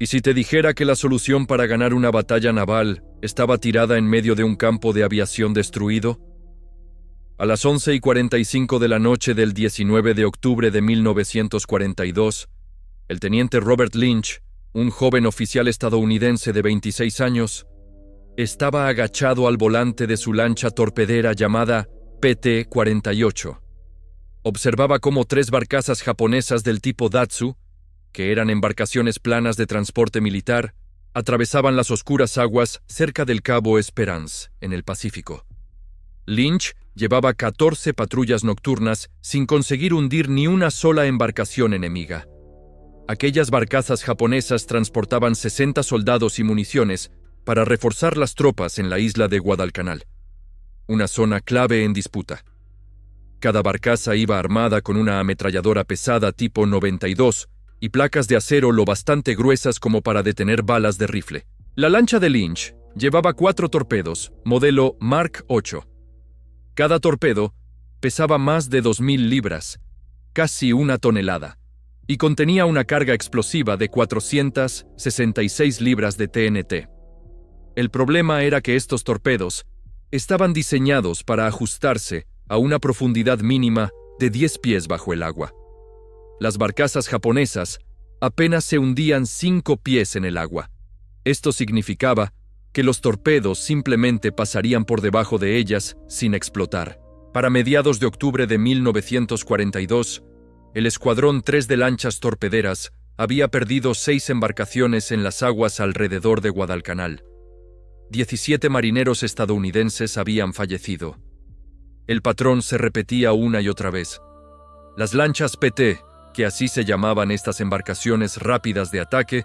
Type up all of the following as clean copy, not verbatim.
¿Y si te dijera que la solución para ganar una batalla naval estaba tirada en medio de un campo de aviación destruido? A las 11:45 de la noche del 19 de octubre de 1942, el teniente Robert Lynch, un joven oficial estadounidense de 26 años, estaba agachado al volante de su lancha torpedera llamada PT-48. Observaba cómo 3 barcazas japonesas del tipo Datsu, que eran embarcaciones planas de transporte militar, atravesaban las oscuras aguas cerca del Cabo Esperance, en el Pacífico. Lynch llevaba 14 patrullas nocturnas sin conseguir hundir ni una sola embarcación enemiga. Aquellas barcazas japonesas transportaban 60 soldados y municiones para reforzar las tropas en la isla de Guadalcanal, una zona clave en disputa. Cada barcaza iba armada con una ametralladora pesada tipo 92 y placas de acero lo bastante gruesas como para detener balas de rifle. La lancha de Lynch llevaba 4 torpedos, modelo Mark 8. Cada torpedo pesaba más de 2.000 libras, casi 1 tonelada, y contenía una carga explosiva de 466 libras de TNT. El problema era que estos torpedos estaban diseñados para ajustarse a una profundidad mínima de 10 pies bajo el agua. Las barcazas japonesas apenas se hundían 5 pies en el agua. Esto significaba que los torpedos simplemente pasarían por debajo de ellas sin explotar. Para mediados de octubre de 1942, el Escuadrón 3 de lanchas torpederas había perdido 6 embarcaciones en las aguas alrededor de Guadalcanal. 17 marineros estadounidenses habían fallecido. El patrón se repetía una y otra vez. Las lanchas PT, que así se llamaban estas embarcaciones rápidas de ataque,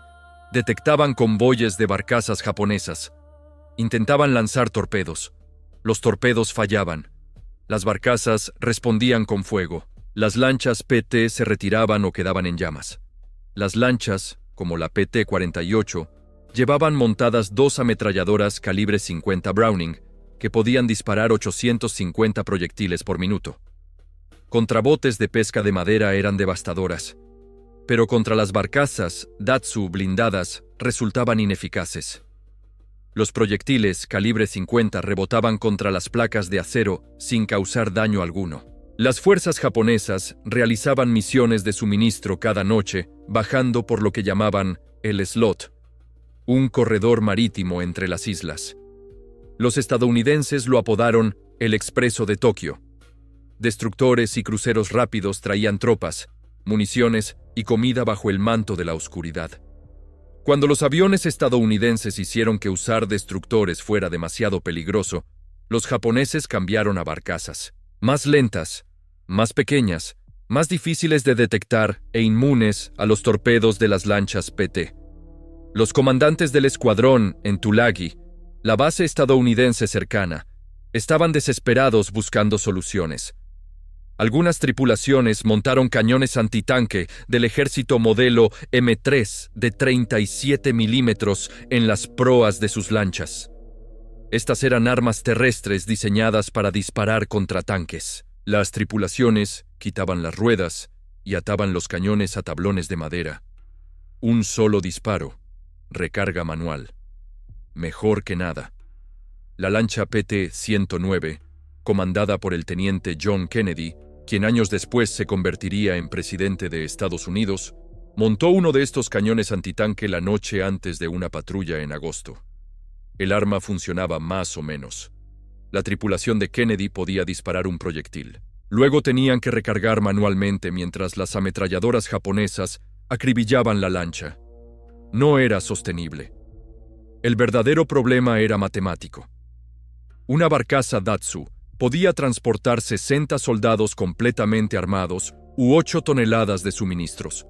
detectaban convoyes de barcazas japonesas. Intentaban lanzar torpedos. Los torpedos fallaban. Las barcazas respondían con fuego. Las lanchas PT se retiraban o quedaban en llamas. Las lanchas, como la PT-48, llevaban montadas 2 ametralladoras calibre 50 Browning, que podían disparar 850 proyectiles por minuto. Contra botes de pesca de madera eran devastadoras, pero contra las barcazas Datsu blindadas resultaban ineficaces. Los proyectiles calibre 50 rebotaban contra las placas de acero sin causar daño alguno. Las fuerzas japonesas realizaban misiones de suministro cada noche, bajando por lo que llamaban el slot, un corredor marítimo entre las islas. Los estadounidenses lo apodaron el Expreso de Tokio. Destructores y cruceros rápidos traían tropas, municiones y comida bajo el manto de la oscuridad. Cuando los aviones estadounidenses hicieron que usar destructores fuera demasiado peligroso, los japoneses cambiaron a barcazas, más lentas, más pequeñas, más difíciles de detectar e inmunes a los torpedos de las lanchas PT. Los comandantes del escuadrón en Tulagi, la base estadounidense cercana, estaban desesperados buscando soluciones. Algunas tripulaciones montaron cañones antitanque del ejército modelo M3 de 37 milímetros en las proas de sus lanchas. Estas eran armas terrestres diseñadas para disparar contra tanques. Las tripulaciones quitaban las ruedas y ataban los cañones a tablones de madera. Un solo disparo, recarga manual. Mejor que nada. La lancha PT-109, comandada por el teniente John Kennedy, quien años después se convertiría en presidente de Estados Unidos, montó uno de estos cañones antitanque la noche antes de una patrulla en agosto. El arma funcionaba más o menos. La tripulación de Kennedy podía disparar un proyectil. Luego tenían que recargar manualmente mientras las ametralladoras japonesas acribillaban la lancha. No era sostenible. El verdadero problema era matemático. Una barcaza Datsu podía transportar 60 soldados completamente armados u 8 toneladas de suministros.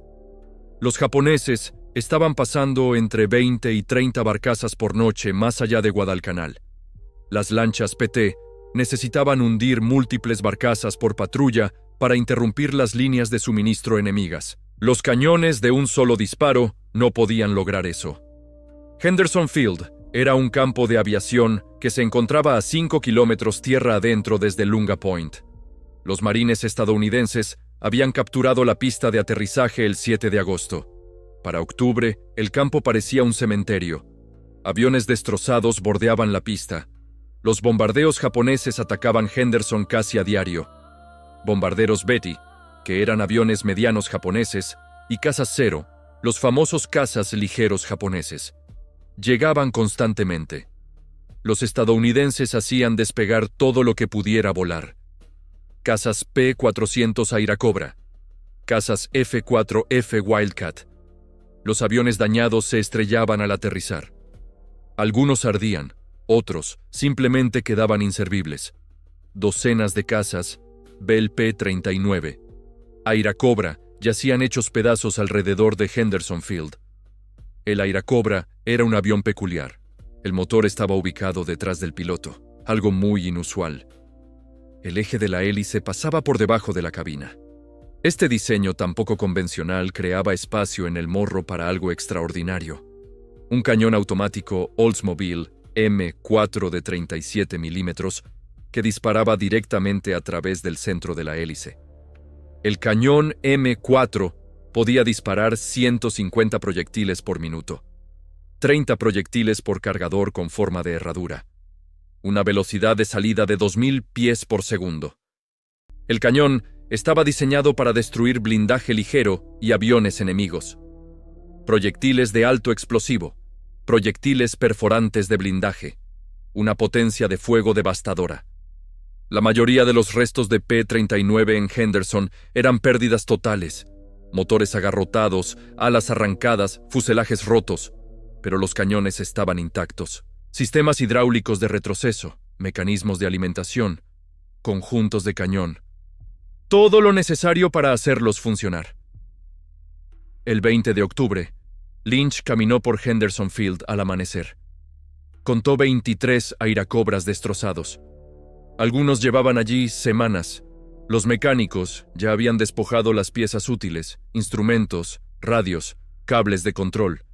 Los japoneses estaban pasando entre 20 y 30 barcazas por noche más allá de Guadalcanal. Las lanchas PT necesitaban hundir múltiples barcazas por patrulla para interrumpir las líneas de suministro enemigas. Los cañones de un solo disparo no podían lograr eso. Henderson Field era un campo de aviación que se encontraba a 5 kilómetros tierra adentro desde Lunga Point. Los marines estadounidenses habían capturado la pista de aterrizaje el 7 de agosto. Para octubre, el campo parecía un cementerio. Aviones destrozados bordeaban la pista. Los bombardeos japoneses atacaban Henderson casi a diario. Bombarderos Betty, que eran aviones medianos japoneses, y cazas Zero, los famosos cazas ligeros japoneses, llegaban constantemente. Los estadounidenses hacían despegar todo lo que pudiera volar. Cazas P-400 Airacobra, cazas F-4F Wildcat. Los aviones dañados se estrellaban al aterrizar. Algunos ardían, otros simplemente quedaban inservibles. Docenas de cazas Bell P-39, Airacobra, yacían hechos pedazos alrededor de Henderson Field. El Airacobra era un avión peculiar. El motor estaba ubicado detrás del piloto, algo muy inusual. El eje de la hélice pasaba por debajo de la cabina. Este diseño tan poco convencional creaba espacio en el morro para algo extraordinario. Un cañón automático Oldsmobile M4 de 37 milímetros que disparaba directamente a través del centro de la hélice. El cañón M4 podía disparar 150 proyectiles por minuto, 30 proyectiles por cargador con forma de herradura, una velocidad de salida de 2000 pies por segundo. El cañón estaba diseñado para destruir blindaje ligero y aviones enemigos. Proyectiles de alto explosivo, proyectiles perforantes de blindaje, una potencia de fuego devastadora. La mayoría de los restos de P-39 en Henderson eran pérdidas totales, motores agarrotados, alas arrancadas, fuselajes rotos, pero los cañones estaban intactos. Sistemas hidráulicos de retroceso, mecanismos de alimentación, conjuntos de cañón. Todo lo necesario para hacerlos funcionar. El 20 de octubre, Lynch caminó por Henderson Field al amanecer. Contó 23 Airacobras destrozados. Algunos llevaban allí semanas. Los mecánicos ya habían despojado las piezas útiles, instrumentos, radios, cables de control.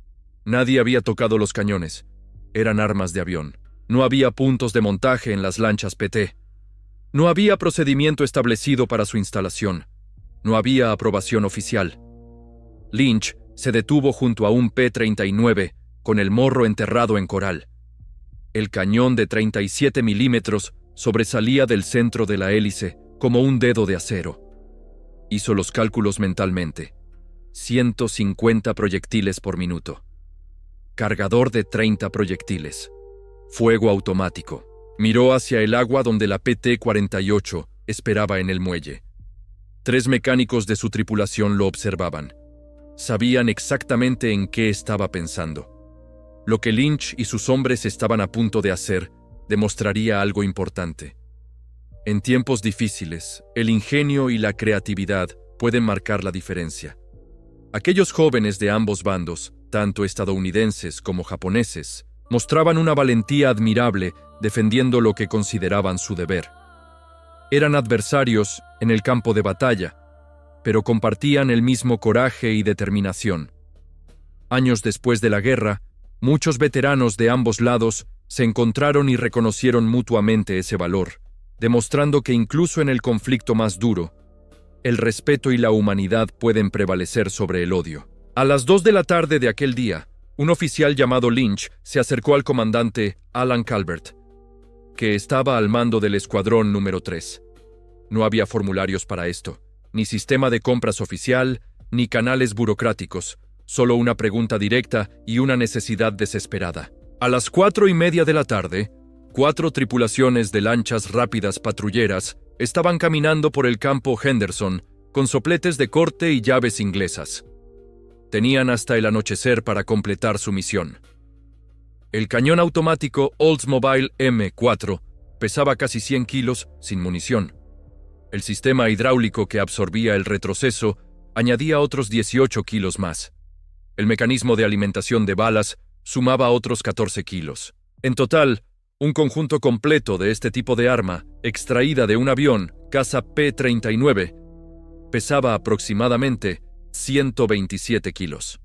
Nadie había tocado los cañones. Eran armas de avión. No había puntos de montaje en las lanchas PT. No había procedimiento establecido para su instalación. No había aprobación oficial. Lynch se detuvo junto a un P-39 con el morro enterrado en coral. El cañón de 37 milímetros sobresalía del centro de la hélice como un dedo de acero. Hizo los cálculos mentalmente. 150 proyectiles por minuto. Cargador de 30 proyectiles. Fuego automático. Miró hacia el agua donde la PT-48 esperaba en el muelle. 3 mecánicos de su tripulación lo observaban. Sabían exactamente en qué estaba pensando. Lo que Lynch y sus hombres estaban a punto de hacer demostraría algo importante. En tiempos difíciles, el ingenio y la creatividad pueden marcar la diferencia. Aquellos jóvenes de ambos bandos, tanto estadounidenses como japoneses, mostraban una valentía admirable defendiendo lo que consideraban su deber. Eran adversarios en el campo de batalla, pero compartían el mismo coraje y determinación. Años después de la guerra, muchos veteranos de ambos lados se encontraron y reconocieron mutuamente ese valor, demostrando que incluso en el conflicto más duro, el respeto y la humanidad pueden prevalecer sobre el odio. A las 2 de la tarde de aquel día, un oficial llamado Lynch se acercó al comandante Alan Calvert, que estaba al mando del escuadrón número 3. No había formularios para esto, ni sistema de compras oficial, ni canales burocráticos, solo una pregunta directa y una necesidad desesperada. A las 4:30 de la tarde, 4 tripulaciones de lanchas rápidas patrulleras estaban caminando por el campo Henderson con sopletes de corte y llaves inglesas. Tenían hasta el anochecer para completar su misión. El cañón automático Oldsmobile M4 pesaba casi 100 kilos sin munición. El sistema hidráulico que absorbía el retroceso añadía otros 18 kilos más. El mecanismo de alimentación de balas sumaba otros 14 kilos. En total, un conjunto completo de este tipo de arma, extraída de un avión caza P-39, pesaba aproximadamente 127 kilos.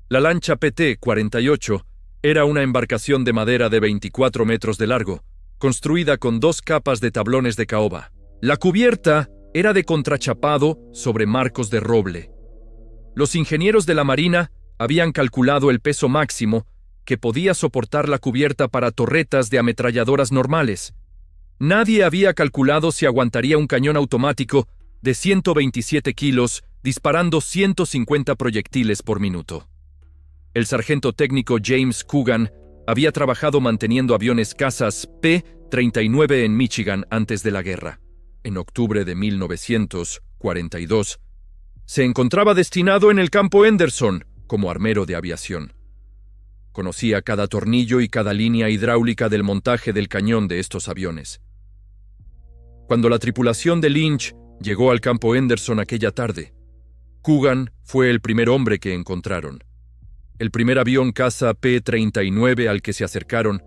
La lancha PT-48 era una embarcación de madera de 24 metros de largo, construida con 2 capas de tablones de caoba. La cubierta era de contrachapado sobre marcos de roble. Los ingenieros de la Marina Habían calculado el peso máximo que podía soportar la cubierta para torretas de ametralladoras normales. Nadie había calculado si aguantaría un cañón automático de 127 kilos disparando 150 proyectiles por minuto. El sargento técnico James Coogan había trabajado manteniendo aviones cazas P-39 en Michigan antes de la guerra. En octubre de 1942, se encontraba destinado en el campo Henderson como armero de aviación. Conocía cada tornillo y cada línea hidráulica del montaje del cañón de estos aviones. Cuando la tripulación de Lynch llegó al campo Henderson aquella tarde, Coogan fue el primer hombre que encontraron. El primer avión caza P-39 al que se acercaron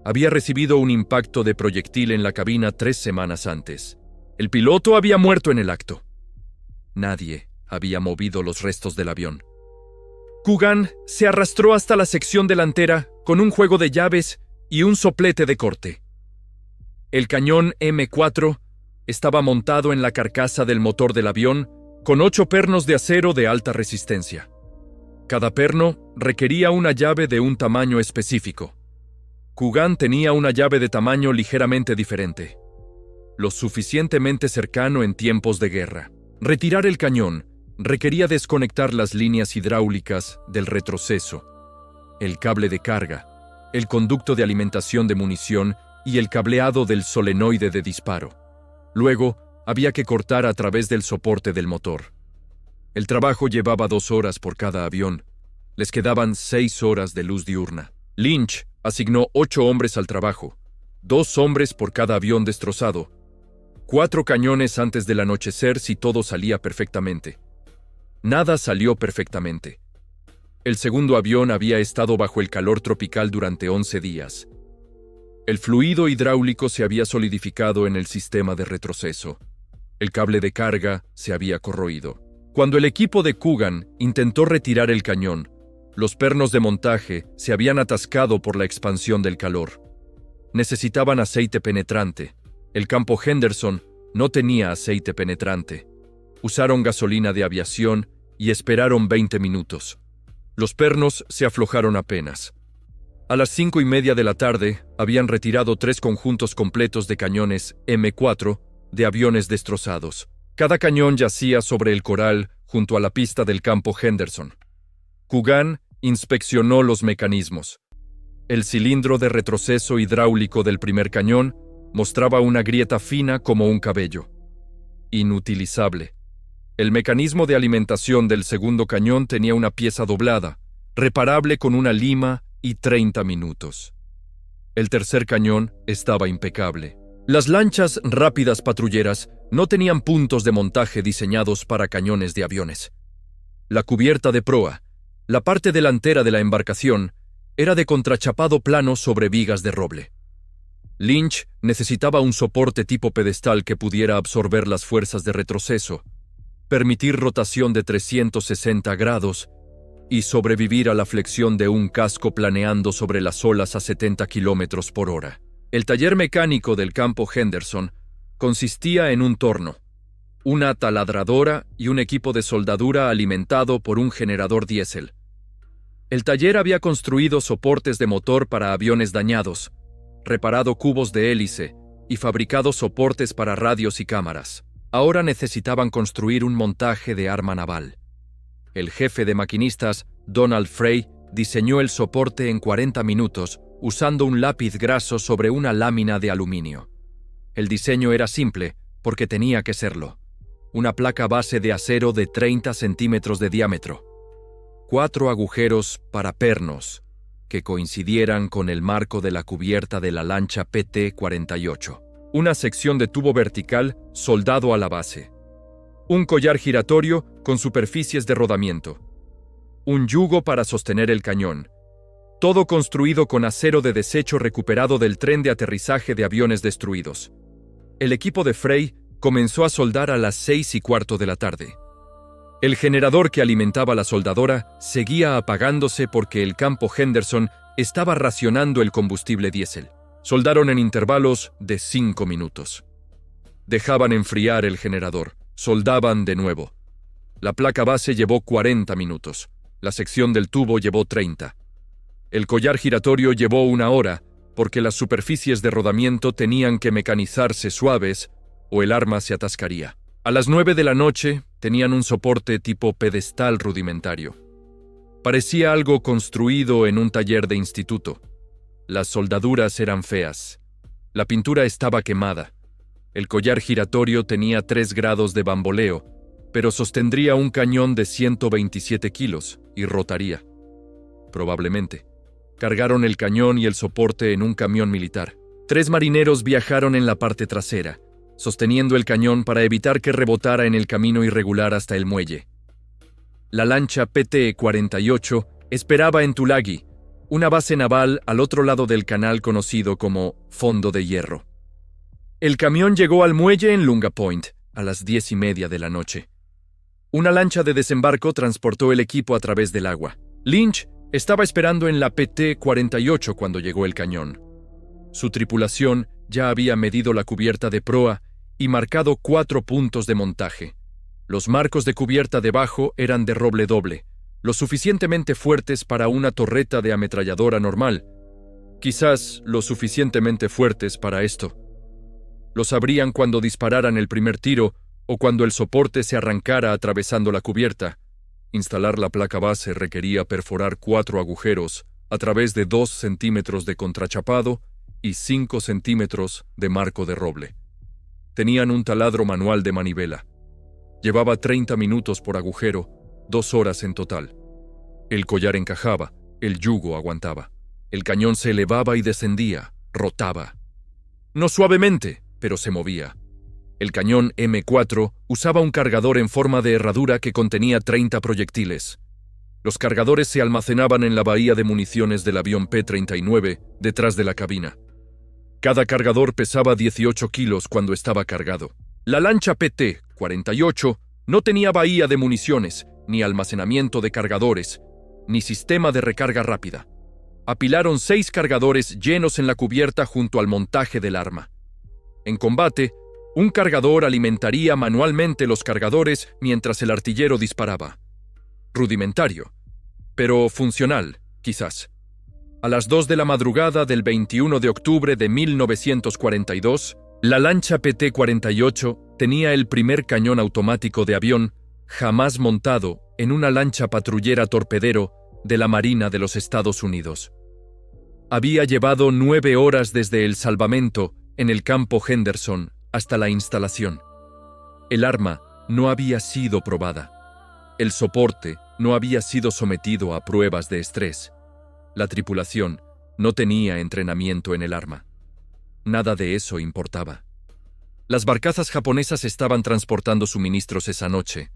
había recibido un impacto de proyectil en la cabina 3 semanas antes. El piloto había muerto en el acto. Nadie había movido los restos del avión. Coogan se arrastró hasta la sección delantera con un juego de llaves y un soplete de corte. El cañón M4 estaba montado en la carcasa del motor del avión con 8 pernos de acero de alta resistencia. Cada perno requería una llave de un tamaño específico. Coogan tenía una llave de tamaño ligeramente diferente, lo suficientemente cercano en tiempos de guerra. Retirar el cañón requería desconectar las líneas hidráulicas del retroceso, el cable de carga, el conducto de alimentación de munición y el cableado del solenoide de disparo. Luego, había que cortar a través del soporte del motor. El trabajo llevaba 2 horas por cada avión. Les quedaban 6 horas de luz diurna. Lynch asignó 8 hombres al trabajo, 2 hombres por cada avión destrozado, 4 cañones antes del anochecer si todo salía perfectamente. Nada salió perfectamente. El segundo avión había estado bajo el calor tropical durante 11 días. El fluido hidráulico se había solidificado en el sistema de retroceso. El cable de carga se había corroído. Cuando el equipo de Coogan intentó retirar el cañón, los pernos de montaje se habían atascado por la expansión del calor. Necesitaban aceite penetrante. El campo Henderson no tenía aceite penetrante. Usaron gasolina de aviación y esperaron 20 minutos. Los pernos se aflojaron apenas. A las 5:30 de la tarde, habían retirado 3 conjuntos completos de cañones M4 de aviones destrozados. Cada cañón yacía sobre el coral junto a la pista del campo Henderson. Coogan inspeccionó los mecanismos. El cilindro de retroceso hidráulico del primer cañón mostraba una grieta fina como un cabello. Inutilizable. El mecanismo de alimentación del segundo cañón tenía una pieza doblada, reparable con una lima y 30 minutos. El tercer cañón estaba impecable. Las lanchas rápidas patrulleras no tenían puntos de montaje diseñados para cañones de aviones. La cubierta de proa, la parte delantera de la embarcación, era de contrachapado plano sobre vigas de roble. Lynch necesitaba un soporte tipo pedestal que pudiera absorber las fuerzas de retroceso, permitir rotación de 360 grados y sobrevivir a la flexión de un casco planeando sobre las olas a 70 kilómetros por hora. El taller mecánico del campo Henderson consistía en un torno, una taladradora y un equipo de soldadura alimentado por un generador diésel. El taller había construido soportes de motor para aviones dañados, reparado cubos de hélice y fabricado soportes para radios y cámaras. Ahora necesitaban construir un montaje de arma naval. El jefe de maquinistas, Donald Frey, diseñó el soporte en 40 minutos usando un lápiz graso sobre una lámina de aluminio. El diseño era simple, porque tenía que serlo. Una placa base de acero de 30 centímetros de diámetro. 4 agujeros para pernos, que coincidieran con el marco de la cubierta de la lancha PT-48. Una sección de tubo vertical soldado a la base. Un collar giratorio con superficies de rodamiento. Un yugo para sostener el cañón. Todo construido con acero de desecho recuperado del tren de aterrizaje de aviones destruidos. El equipo de Frey comenzó a soldar a las 6:15 de la tarde. El generador que alimentaba la soldadora seguía apagándose porque el campo Henderson estaba racionando el combustible diésel. Soldaron en intervalos de 5 minutos. Dejaban enfriar el generador. Soldaban de nuevo. La placa base llevó 40 minutos. La sección del tubo llevó 30. El collar giratorio llevó 1 hora, porque las superficies de rodamiento tenían que mecanizarse suaves o el arma se atascaría. A las 9 de la noche tenían un soporte tipo pedestal rudimentario. Parecía algo construido en un taller de instituto. Las soldaduras eran feas. La pintura estaba quemada. El collar giratorio tenía 3 grados de bamboleo, pero sostendría un cañón de 127 kilos y rotaría. Probablemente. Cargaron el cañón y el soporte en un camión militar. 3 marineros viajaron en la parte trasera, sosteniendo el cañón para evitar que rebotara en el camino irregular hasta el muelle. La lancha PT-48 esperaba en Tulagi, una base naval al otro lado del canal conocido como Fondo de Hierro. El camión llegó al muelle en Lunga Point a las 10:30 de la noche. Una lancha de desembarco transportó el equipo a través del agua. Lynch estaba esperando en la PT-48 cuando llegó el cañón. Su tripulación ya había medido la cubierta de proa y marcado 4 puntos de montaje. Los marcos de cubierta debajo eran de roble doble, lo suficientemente fuertes para una torreta de ametralladora normal. Quizás lo suficientemente fuertes para esto. Lo sabrían cuando dispararan el primer tiro o cuando el soporte se arrancara atravesando la cubierta. Instalar la placa base requería perforar 4 agujeros a través de 2 centímetros de contrachapado y 5 centímetros de marco de roble. Tenían un taladro manual de manivela. Llevaba 30 minutos por agujero, 2 horas en total. El collar encajaba, el yugo aguantaba. El cañón se elevaba y descendía, rotaba. No suavemente, pero se movía. El cañón M4 usaba un cargador en forma de herradura que contenía 30 proyectiles. Los cargadores se almacenaban en la bahía de municiones del avión P-39, detrás de la cabina. Cada cargador pesaba 18 kilos cuando estaba cargado. La lancha PT-48 no tenía bahía de municiones, ni almacenamiento de cargadores, ni sistema de recarga rápida. Apilaron 6 cargadores llenos en la cubierta junto al montaje del arma. En combate, un cargador alimentaría manualmente los cargadores mientras el artillero disparaba. Rudimentario, pero funcional, quizás. A las 2 de la madrugada del 21 de octubre de 1942, la lancha PT-48 tenía el primer cañón automático de avión jamás montado en una lancha patrullera torpedero de la Marina de los Estados Unidos. Había llevado 9 horas desde el salvamento en el campo Henderson hasta la instalación. El arma no había sido probada. El soporte no había sido sometido a pruebas de estrés. La tripulación no tenía entrenamiento en el arma. Nada de eso importaba. Las barcazas japonesas estaban transportando suministros esa noche.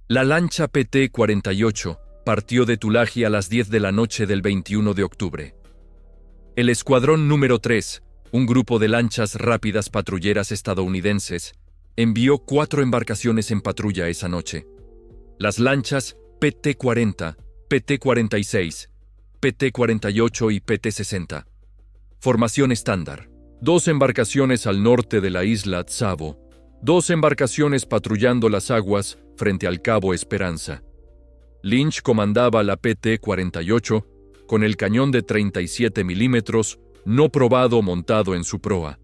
La lancha PT-48 partió de Tulagi a las 10 de la noche del 21 de octubre. El escuadrón número 3, un grupo de lanchas rápidas patrulleras estadounidenses, envió 4 embarcaciones en patrulla esa noche. Las lanchas PT-40, PT-46, PT-48 y PT-60. Formación estándar. 2 embarcaciones al norte de la isla Tsavo. 2 embarcaciones patrullando las aguas frente al Cabo Esperanza. Lynch comandaba la PT-48 con el cañón de 37 milímetros no probado montado en su proa.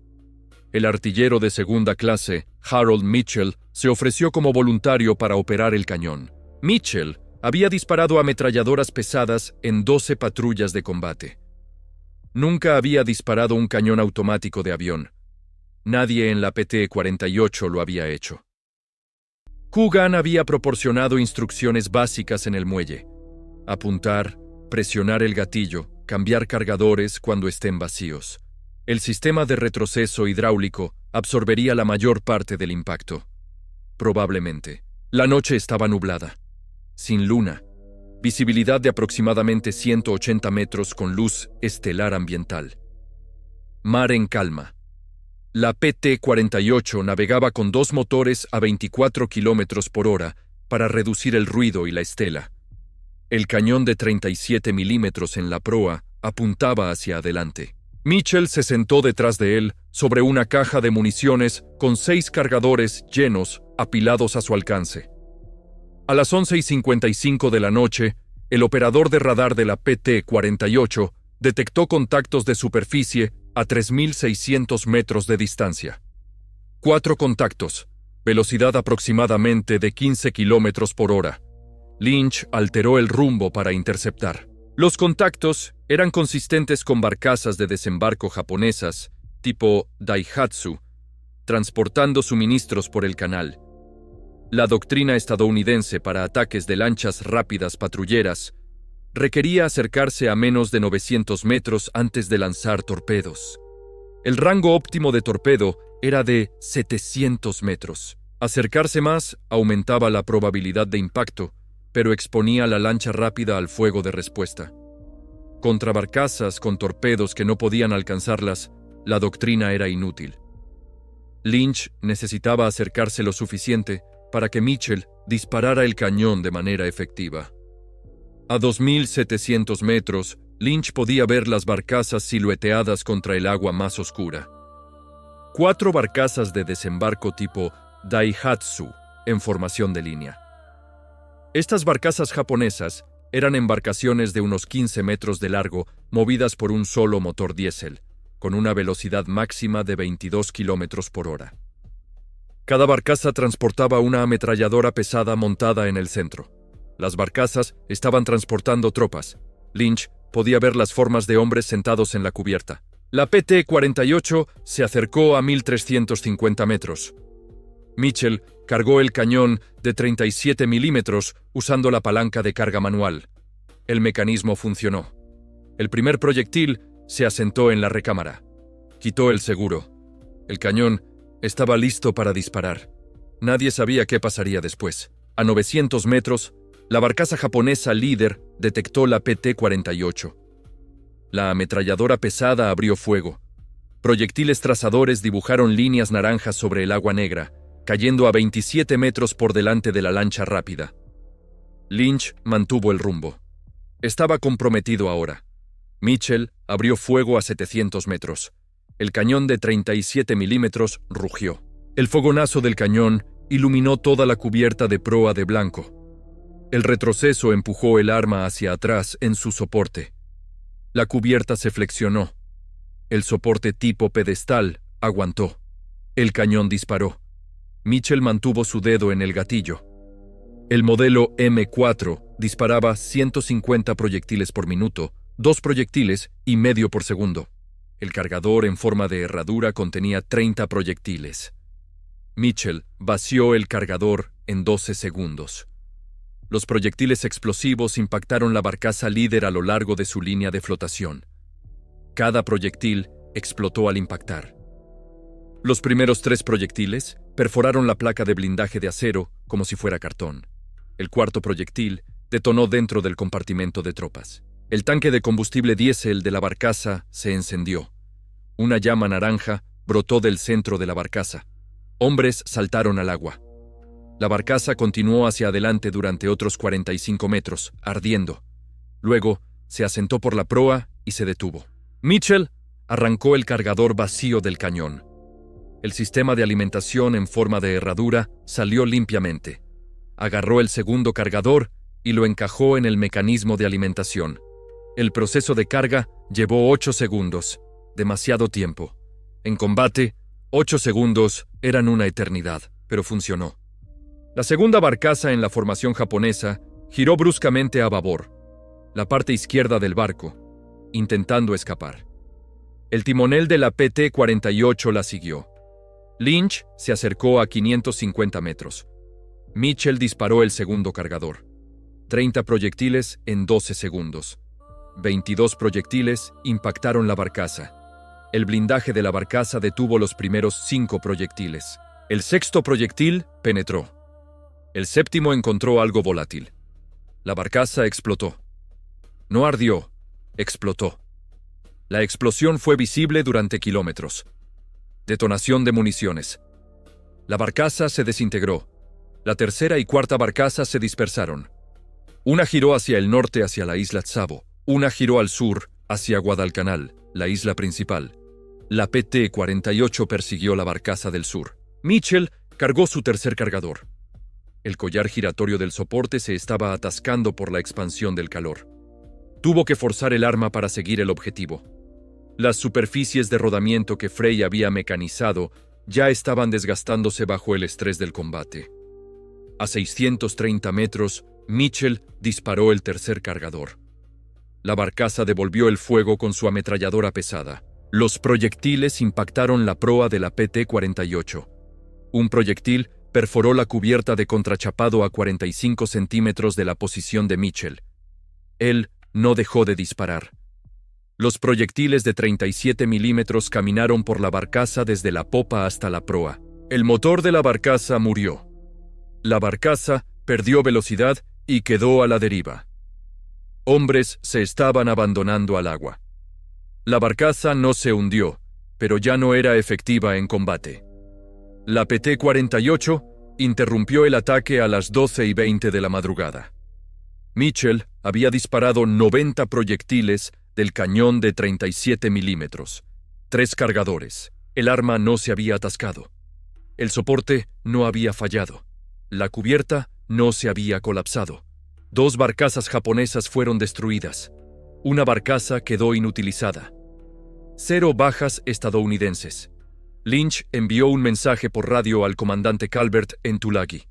El artillero de segunda clase, Harold Mitchell, se ofreció como voluntario para operar el cañón. Mitchell había disparado ametralladoras pesadas en 12 patrullas de combate. Nunca había disparado un cañón automático de avión. Nadie en la PT-48 lo había hecho. Coogan había proporcionado instrucciones básicas en el muelle: apuntar, presionar el gatillo, cambiar cargadores cuando estén vacíos. El sistema de retroceso hidráulico absorbería la mayor parte del impacto. Probablemente. La noche estaba nublada, sin luna, visibilidad de aproximadamente 180 metros con luz estelar ambiental. Mar en calma. La PT-48 navegaba con 2 motores a 24 kilómetros por hora para reducir el ruido y la estela. El cañón de 37 milímetros en la proa apuntaba hacia adelante. Mitchell se sentó detrás de él sobre una caja de municiones con 6 cargadores llenos apilados a su alcance. A las 11:55 de la noche, el operador de radar de la PT-48 detectó contactos de superficie a 3.600 metros de distancia. 4 contactos, velocidad aproximadamente de 15 kilómetros por hora. Lynch alteró el rumbo para interceptar. Los contactos eran consistentes con barcazas de desembarco japonesas, tipo Daihatsu, transportando suministros por el canal. La doctrina estadounidense para ataques de lanchas rápidas patrulleras requería acercarse a menos de 900 metros antes de lanzar torpedos. El rango óptimo de torpedo era de 700 metros. Acercarse más aumentaba la probabilidad de impacto, pero exponía la lancha rápida al fuego de respuesta. Contra barcazas con torpedos que no podían alcanzarlas, la doctrina era inútil. Lynch necesitaba acercarse lo suficiente para que Mitchell disparara el cañón de manera efectiva. A 2.700 metros, Lynch podía ver las barcazas silueteadas contra el agua más oscura. 4 barcazas de desembarco tipo Daihatsu en formación de línea. Estas barcazas japonesas eran embarcaciones de unos 15 metros de largo, movidas por un solo motor diésel, con una velocidad máxima de 22 kilómetros por hora. Cada barcaza transportaba una ametralladora pesada montada en el centro. Las barcazas estaban transportando tropas. Lynch podía ver las formas de hombres sentados en la cubierta. La PT-48 se acercó a 1.350 metros. Mitchell cargó el cañón de 37 milímetros usando la palanca de carga manual. El mecanismo funcionó. El primer proyectil se asentó en la recámara. Quitó el seguro. El cañón estaba listo para disparar. Nadie sabía qué pasaría después. A 900 metros, la barcaza japonesa líder detectó la PT-48. La ametralladora pesada abrió fuego. Proyectiles trazadores dibujaron líneas naranjas sobre el agua negra, cayendo a 27 metros por delante de la lancha rápida. Lynch mantuvo el rumbo. Estaba comprometido ahora. Mitchell abrió fuego a 700 metros. El cañón de 37 milímetros rugió. El fogonazo del cañón iluminó toda la cubierta de proa de blanco. El retroceso empujó el arma hacia atrás en su soporte. La cubierta se flexionó. El soporte tipo pedestal aguantó. El cañón disparó. Mitchell mantuvo su dedo en el gatillo. El modelo M4 disparaba 150 proyectiles por minuto, 2 proyectiles y medio por segundo. El cargador en forma de herradura contenía 30 proyectiles. Mitchell vació el cargador en 12 segundos. Los proyectiles explosivos impactaron la barcaza líder a lo largo de su línea de flotación. Cada proyectil explotó al impactar. Los primeros 3 proyectiles perforaron la placa de blindaje de acero como si fuera cartón. El cuarto proyectil detonó dentro del compartimento de tropas. El tanque de combustible diésel de la barcaza se encendió. Una llama naranja brotó del centro de la barcaza. Hombres saltaron al agua. La barcaza continuó hacia adelante durante otros 45 metros, ardiendo. Luego, se asentó por la proa y se detuvo. Mitchell arrancó el cargador vacío del cañón. El sistema de alimentación en forma de herradura salió limpiamente. Agarró el segundo cargador y lo encajó en el mecanismo de alimentación. El proceso de carga llevó 8 segundos, demasiado tiempo. En combate, 8 segundos eran una eternidad, pero funcionó. La segunda barcaza en la formación japonesa giró bruscamente a babor, la parte izquierda del barco, intentando escapar. El timonel de la PT-48 la siguió. Lynch se acercó a 550 metros. Mitchell disparó el segundo cargador. 30 proyectiles en 12 segundos. 22 proyectiles impactaron la barcaza. El blindaje de la barcaza detuvo los primeros 5 proyectiles. El sexto proyectil penetró. El séptimo encontró algo volátil. La barcaza explotó. No ardió, explotó. La explosión fue visible durante kilómetros. Detonación de municiones. La barcaza se desintegró. La tercera y cuarta barcaza se dispersaron. Una giró hacia el norte hacia la isla Tsavo. Una giró al sur hacia Guadalcanal, la isla principal. La PT-48 persiguió la barcaza del sur. Mitchell cargó su tercer cargador. El collar giratorio del soporte se estaba atascando por la expansión del calor. Tuvo que forzar el arma para seguir el objetivo. Las superficies de rodamiento que Frey había mecanizado ya estaban desgastándose bajo el estrés del combate. A 630 metros, Mitchell disparó el tercer cargador. La barcaza devolvió el fuego con su ametralladora pesada. Los proyectiles impactaron la proa de la PT-48. Un proyectil perforó la cubierta de contrachapado a 45 centímetros de la posición de Mitchell. Él no dejó de disparar. Los proyectiles de 37 milímetros caminaron por la barcaza desde la popa hasta la proa. El motor de la barcaza murió. La barcaza perdió velocidad y quedó a la deriva. Hombres se estaban abandonando al agua. La barcaza no se hundió, pero ya no era efectiva en combate. La PT-48 interrumpió el ataque a las 12:20 de la madrugada. Mitchell había disparado 90 proyectiles del cañón de 37 milímetros. 3 cargadores. El arma no se había atascado. El soporte no había fallado. La cubierta no se había colapsado. 2 barcazas japonesas fueron destruidas. Una barcaza quedó inutilizada. 0 bajas estadounidenses. Lynch envió un mensaje por radio al comandante Calvert en Tulagi.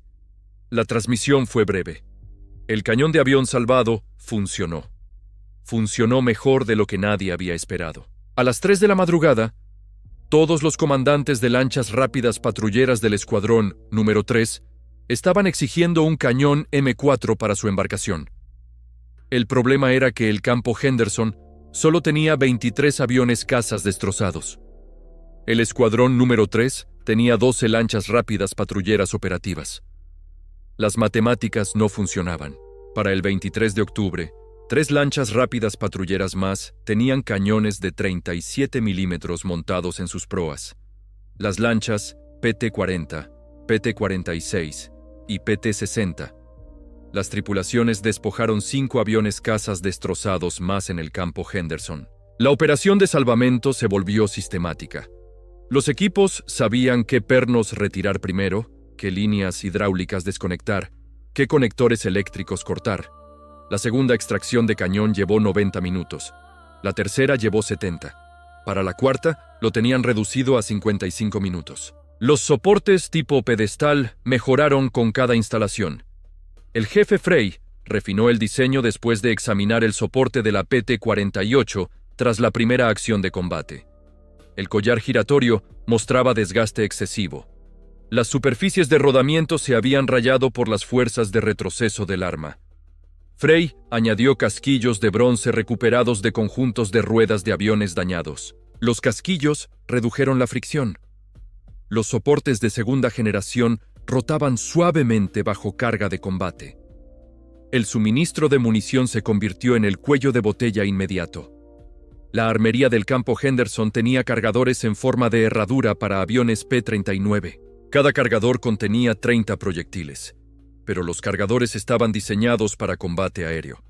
La transmisión fue breve. El cañón de avión salvado funcionó. Funcionó mejor de lo que nadie había esperado. A las 3 de la madrugada, todos los comandantes de lanchas rápidas patrulleras del escuadrón número 3 estaban exigiendo un cañón M4 para su embarcación. El problema era que el campo Henderson solo tenía 23 aviones cazas destrozados. El escuadrón número 3 tenía 12 lanchas rápidas patrulleras operativas. Las matemáticas no funcionaban. Para el 23 de octubre, 3 lanchas rápidas patrulleras más tenían cañones de 37 milímetros montados en sus proas. Las lanchas PT-40, PT-46 y PT-60. Las tripulaciones despojaron 5 aviones cazas destrozados más en el campo Henderson. La operación de salvamento se volvió sistemática. Los equipos sabían qué pernos retirar primero, qué líneas hidráulicas desconectar, qué conectores eléctricos cortar. La segunda extracción de cañón llevó 90 minutos. La tercera llevó 70. Para la cuarta, lo tenían reducido a 55 minutos. Los soportes tipo pedestal mejoraron con cada instalación. El jefe Frey refinó el diseño después de examinar el soporte de la PT-48 tras la primera acción de combate. El collar giratorio mostraba desgaste excesivo. Las superficies de rodamiento se habían rayado por las fuerzas de retroceso del arma. Frey añadió casquillos de bronce recuperados de conjuntos de ruedas de aviones dañados. Los casquillos redujeron la fricción. Los soportes de segunda generación rotaban suavemente bajo carga de combate. El suministro de munición se convirtió en el cuello de botella inmediato. La armería del campo Henderson tenía cargadores en forma de herradura para aviones P-39. Cada cargador contenía 30 proyectiles, pero los cargadores estaban diseñados para combate aéreo.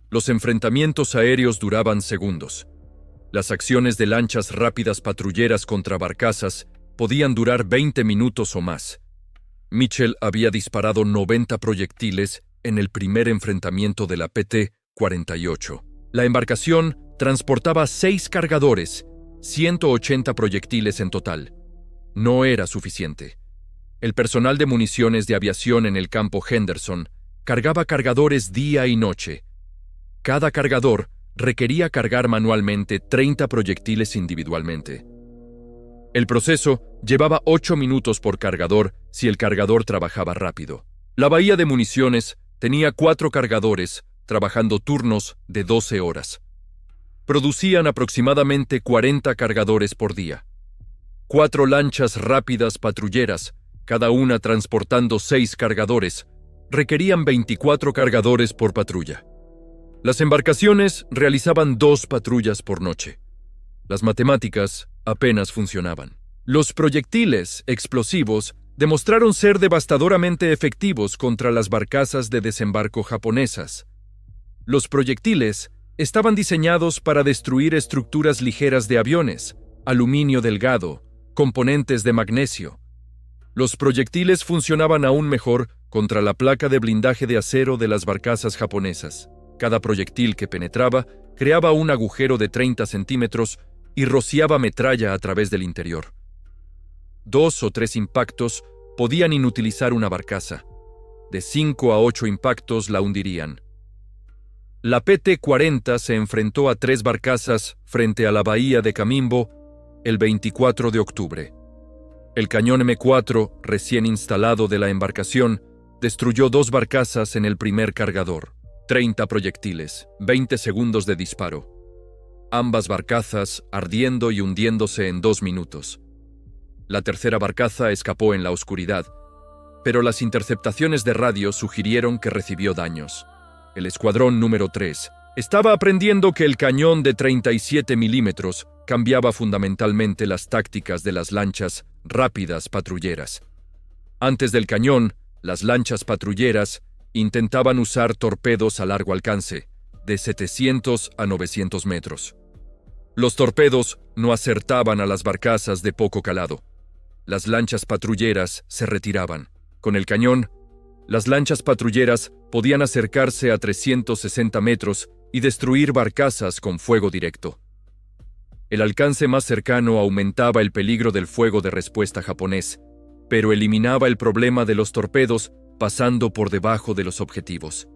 Los enfrentamientos aéreos duraban segundos. Las acciones de lanchas rápidas patrulleras contra barcazas podían durar 20 minutos o más. Mitchell había disparado 90 proyectiles en el primer enfrentamiento de la PT-48. La embarcación transportaba 6 cargadores, 180 proyectiles en total. No era suficiente. El personal de municiones de aviación en el campo Henderson cargaba cargadores día y noche. Cada cargador requería cargar manualmente 30 proyectiles individualmente. El proceso llevaba 8 minutos por cargador si el cargador trabajaba rápido. La bahía de municiones tenía 4 cargadores trabajando turnos de 12 horas. Producían aproximadamente 40 cargadores por día. 4 lanchas rápidas patrulleras, cada una transportando 6 cargadores, requerían 24 cargadores por patrulla. Las embarcaciones realizaban 2 patrullas por noche. Las matemáticas apenas funcionaban. Los proyectiles explosivos demostraron ser devastadoramente efectivos contra las barcazas de desembarco japonesas. Los proyectiles estaban diseñados para destruir estructuras ligeras de aviones, aluminio delgado, componentes de magnesio. Los proyectiles funcionaban aún mejor contra la placa de blindaje de acero de las barcazas japonesas. Cada proyectil que penetraba creaba un agujero de 30 centímetros y rociaba metralla a través del interior. 2 o 3 impactos podían inutilizar una barcaza. De 5 a 8 impactos la hundirían. La PT-40 se enfrentó a 3 barcazas frente a la bahía de Camimbo el 24 de octubre. El cañón M4, recién instalado de la embarcación, destruyó 2 barcazas en el primer cargador. 30 proyectiles, 20 segundos de disparo. Ambas barcazas ardiendo y hundiéndose en 2 minutos. La tercera barcaza escapó en la oscuridad, pero las interceptaciones de radio sugirieron que recibió daños. El escuadrón número 3 estaba aprendiendo que el cañón de 37 milímetros cambiaba fundamentalmente las tácticas de las lanchas rápidas patrulleras. Antes del cañón, las lanchas patrulleras intentaban usar torpedos a largo alcance, de 700 a 900 metros. Los torpedos no acertaban a las barcazas de poco calado. Las lanchas patrulleras se retiraban. Con el cañón, las lanchas patrulleras podían acercarse a 360 metros y destruir barcazas con fuego directo. El alcance más cercano aumentaba el peligro del fuego de respuesta japonés, pero eliminaba el problema de los torpedos pasando por debajo de los objetivos.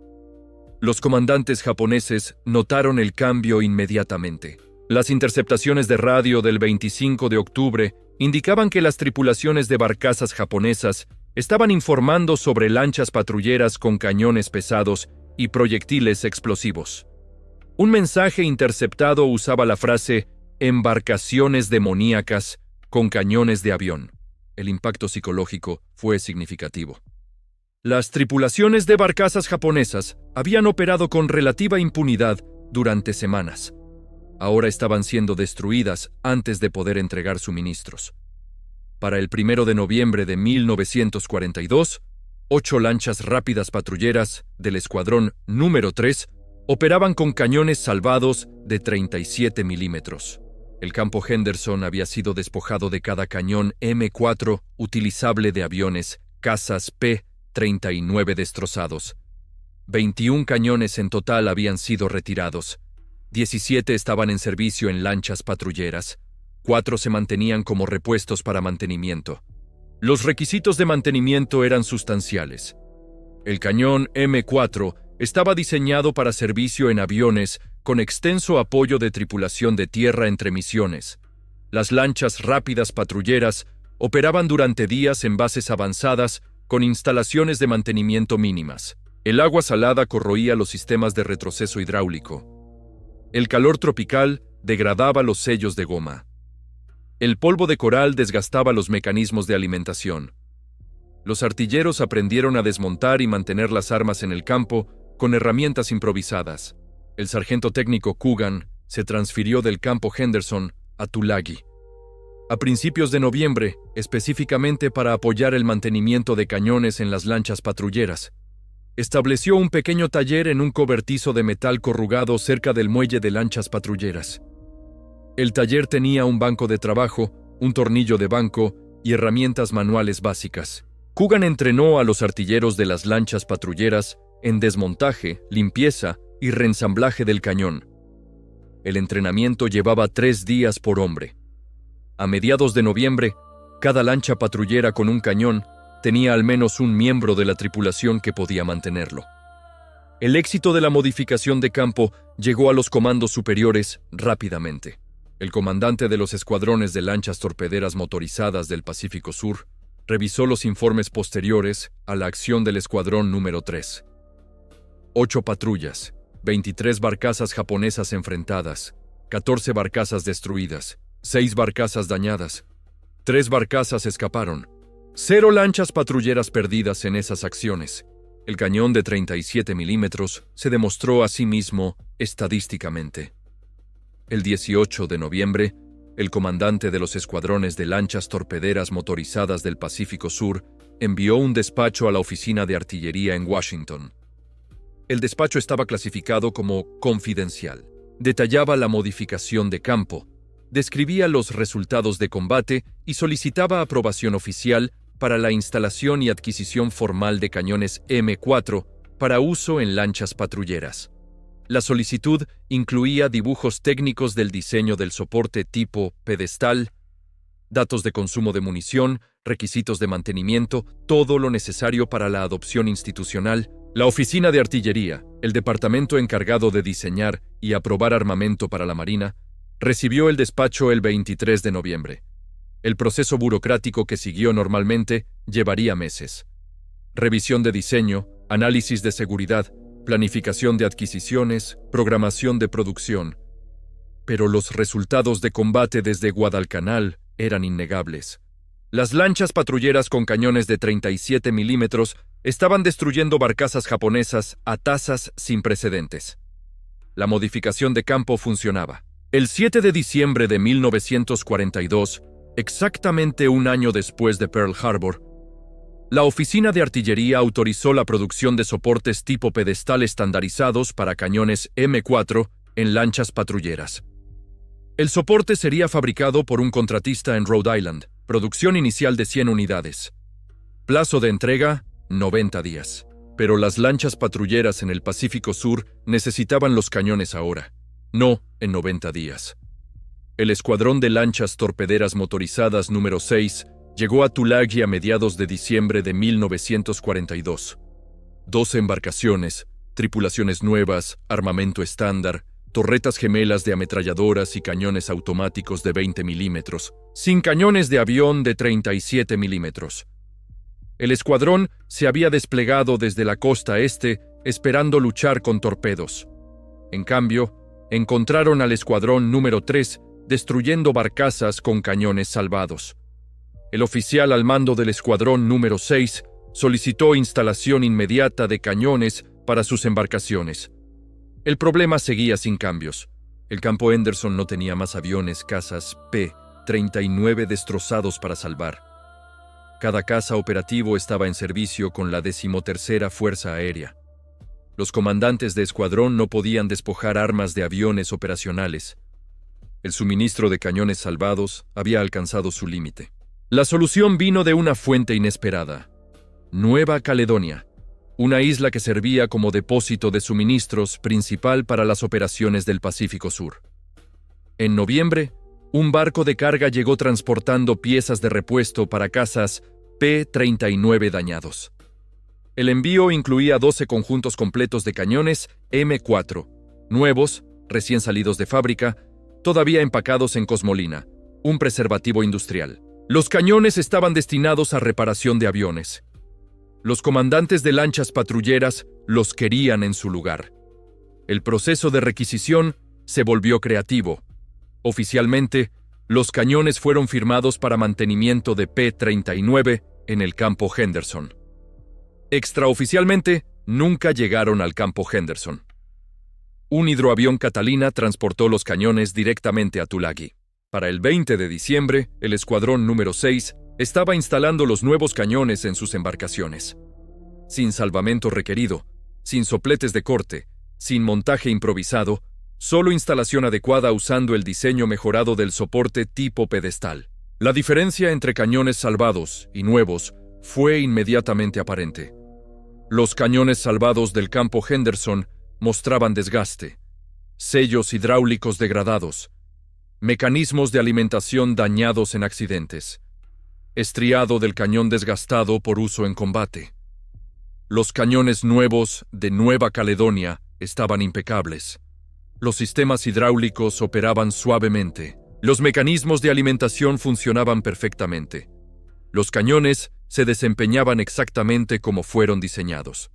Los comandantes japoneses notaron el cambio inmediatamente. Las interceptaciones de radio del 25 de octubre indicaban que las tripulaciones de barcazas japonesas estaban informando sobre lanchas patrulleras con cañones pesados y proyectiles explosivos. Un mensaje interceptado usaba la frase «embarcaciones demoníacas con cañones de avión». El impacto psicológico fue significativo. Las tripulaciones de barcazas japonesas habían operado con relativa impunidad durante semanas. Ahora estaban siendo destruidas antes de poder entregar suministros. Para el 1 de noviembre de 1942, 8 lanchas rápidas patrulleras del escuadrón número 3 operaban con cañones salvados de 37 milímetros. El campo Henderson había sido despojado de cada cañón M4 utilizable de aviones, cazas P-39 destrozados. 21 cañones en total habían sido retirados. 17 estaban en servicio en lanchas patrulleras. 4 se mantenían como repuestos para mantenimiento. Los requisitos de mantenimiento eran sustanciales. El cañón M4 estaba diseñado para servicio en aviones con extenso apoyo de tripulación de tierra entre misiones. Las lanchas rápidas patrulleras operaban durante días en bases avanzadas con instalaciones de mantenimiento mínimas. El agua salada corroía los sistemas de retroceso hidráulico. El calor tropical degradaba los sellos de goma. El polvo de coral desgastaba los mecanismos de alimentación. Los artilleros aprendieron a desmontar y mantener las armas en el campo con herramientas improvisadas. El sargento técnico Coogan se transfirió del campo Henderson a Tulagi. A principios de noviembre, específicamente para apoyar el mantenimiento de cañones en las lanchas patrulleras. Estableció un pequeño taller en un cobertizo de metal corrugado cerca del muelle de lanchas patrulleras. El taller tenía un banco de trabajo, un tornillo de banco y herramientas manuales básicas. Coogan entrenó a los artilleros de las lanchas patrulleras en desmontaje, limpieza y reensamblaje del cañón. El entrenamiento llevaba 3 días por hombre. A mediados de noviembre, cada lancha patrullera con un cañón tenía al menos un miembro de la tripulación que podía mantenerlo. El éxito de la modificación de campo llegó a los comandos superiores rápidamente. El comandante de los escuadrones de lanchas torpederas motorizadas del Pacífico Sur revisó los informes posteriores a la acción del escuadrón número 3. 8 patrullas, 23 barcazas japonesas enfrentadas, 14 barcazas destruidas, 6 barcazas dañadas, 3 barcazas escaparon, 0 lanchas patrulleras perdidas en esas acciones. El cañón de 37 milímetros se demostró a sí mismo estadísticamente. El 18 de noviembre, el comandante de los escuadrones de lanchas torpederas motorizadas del Pacífico Sur envió un despacho a la oficina de artillería en Washington. El despacho estaba clasificado como confidencial. Detallaba la modificación de campo, describía los resultados de combate y solicitaba aprobación oficial para la instalación y adquisición formal de cañones M4 para uso en lanchas patrulleras. La solicitud incluía dibujos técnicos del diseño del soporte tipo pedestal, datos de consumo de munición, requisitos de mantenimiento, todo lo necesario para la adopción institucional. La Oficina de Artillería, el departamento encargado de diseñar y aprobar armamento para la Marina, recibió el despacho el 23 de noviembre. El proceso burocrático que siguió normalmente llevaría meses. Revisión de diseño, análisis de seguridad, planificación de adquisiciones, programación de producción. Pero los resultados de combate desde Guadalcanal eran innegables. Las lanchas patrulleras con cañones de 37 milímetros estaban destruyendo barcazas japonesas a tasas sin precedentes. La modificación de campo funcionaba. El 7 de diciembre de 1942, exactamente un año después de Pearl Harbor, la Oficina de Artillería autorizó la producción de soportes tipo pedestal estandarizados para cañones M4 en lanchas patrulleras. El soporte sería fabricado por un contratista en Rhode Island, producción inicial de 100 unidades. Plazo de entrega, 90 días. Pero las lanchas patrulleras en el Pacífico Sur necesitaban los cañones ahora, no en 90 días. El Escuadrón de Lanchas Torpederas Motorizadas número 6 llegó a Tulagi a mediados de diciembre de 1942. 12 embarcaciones, tripulaciones nuevas, armamento estándar, torretas gemelas de ametralladoras y cañones automáticos de 20 milímetros, sin cañones de avión de 37 milímetros. El escuadrón se había desplegado desde la costa este esperando luchar con torpedos. En cambio, encontraron al Escuadrón número 3 destruyendo barcazas con cañones salvados. El oficial al mando del Escuadrón número 6 solicitó instalación inmediata de cañones para sus embarcaciones. El problema seguía sin cambios. El campo Henderson no tenía más aviones cazas P-39 destrozados para salvar. Cada caza operativo estaba en servicio con la 13ª Fuerza Aérea. Los comandantes de escuadrón no podían despojar armas de aviones operacionales. El suministro de cañones salvados había alcanzado su límite. La solución vino de una fuente inesperada: Nueva Caledonia, una isla que servía como depósito de suministros principal para las operaciones del Pacífico Sur. En noviembre, un barco de carga llegó transportando piezas de repuesto para cazas P-39 dañados. El envío incluía 12 conjuntos completos de cañones M4, nuevos, recién salidos de fábrica, todavía empacados en cosmolina, un preservativo industrial. Los cañones estaban destinados a reparación de aviones. Los comandantes de lanchas patrulleras los querían en su lugar. El proceso de requisición se volvió creativo. Oficialmente, los cañones fueron firmados para mantenimiento de P-39 en el campo Henderson. Extraoficialmente, nunca llegaron al campo Henderson. Un hidroavión Catalina transportó los cañones directamente a Tulagi. Para el 20 de diciembre, el Escuadrón número 6 estaba instalando los nuevos cañones en sus embarcaciones. Sin salvamento requerido, sin sopletes de corte, sin montaje improvisado, solo instalación adecuada usando el diseño mejorado del soporte tipo pedestal. La diferencia entre cañones salvados y nuevos fue inmediatamente aparente. Los cañones salvados del campo Henderson mostraban desgaste, sellos hidráulicos degradados, mecanismos de alimentación dañados en accidentes, estriado del cañón desgastado por uso en combate. Los cañones nuevos de Nueva Caledonia estaban impecables. Los sistemas hidráulicos operaban suavemente. Los mecanismos de alimentación funcionaban perfectamente. Los cañones se desempeñaban exactamente como fueron diseñados.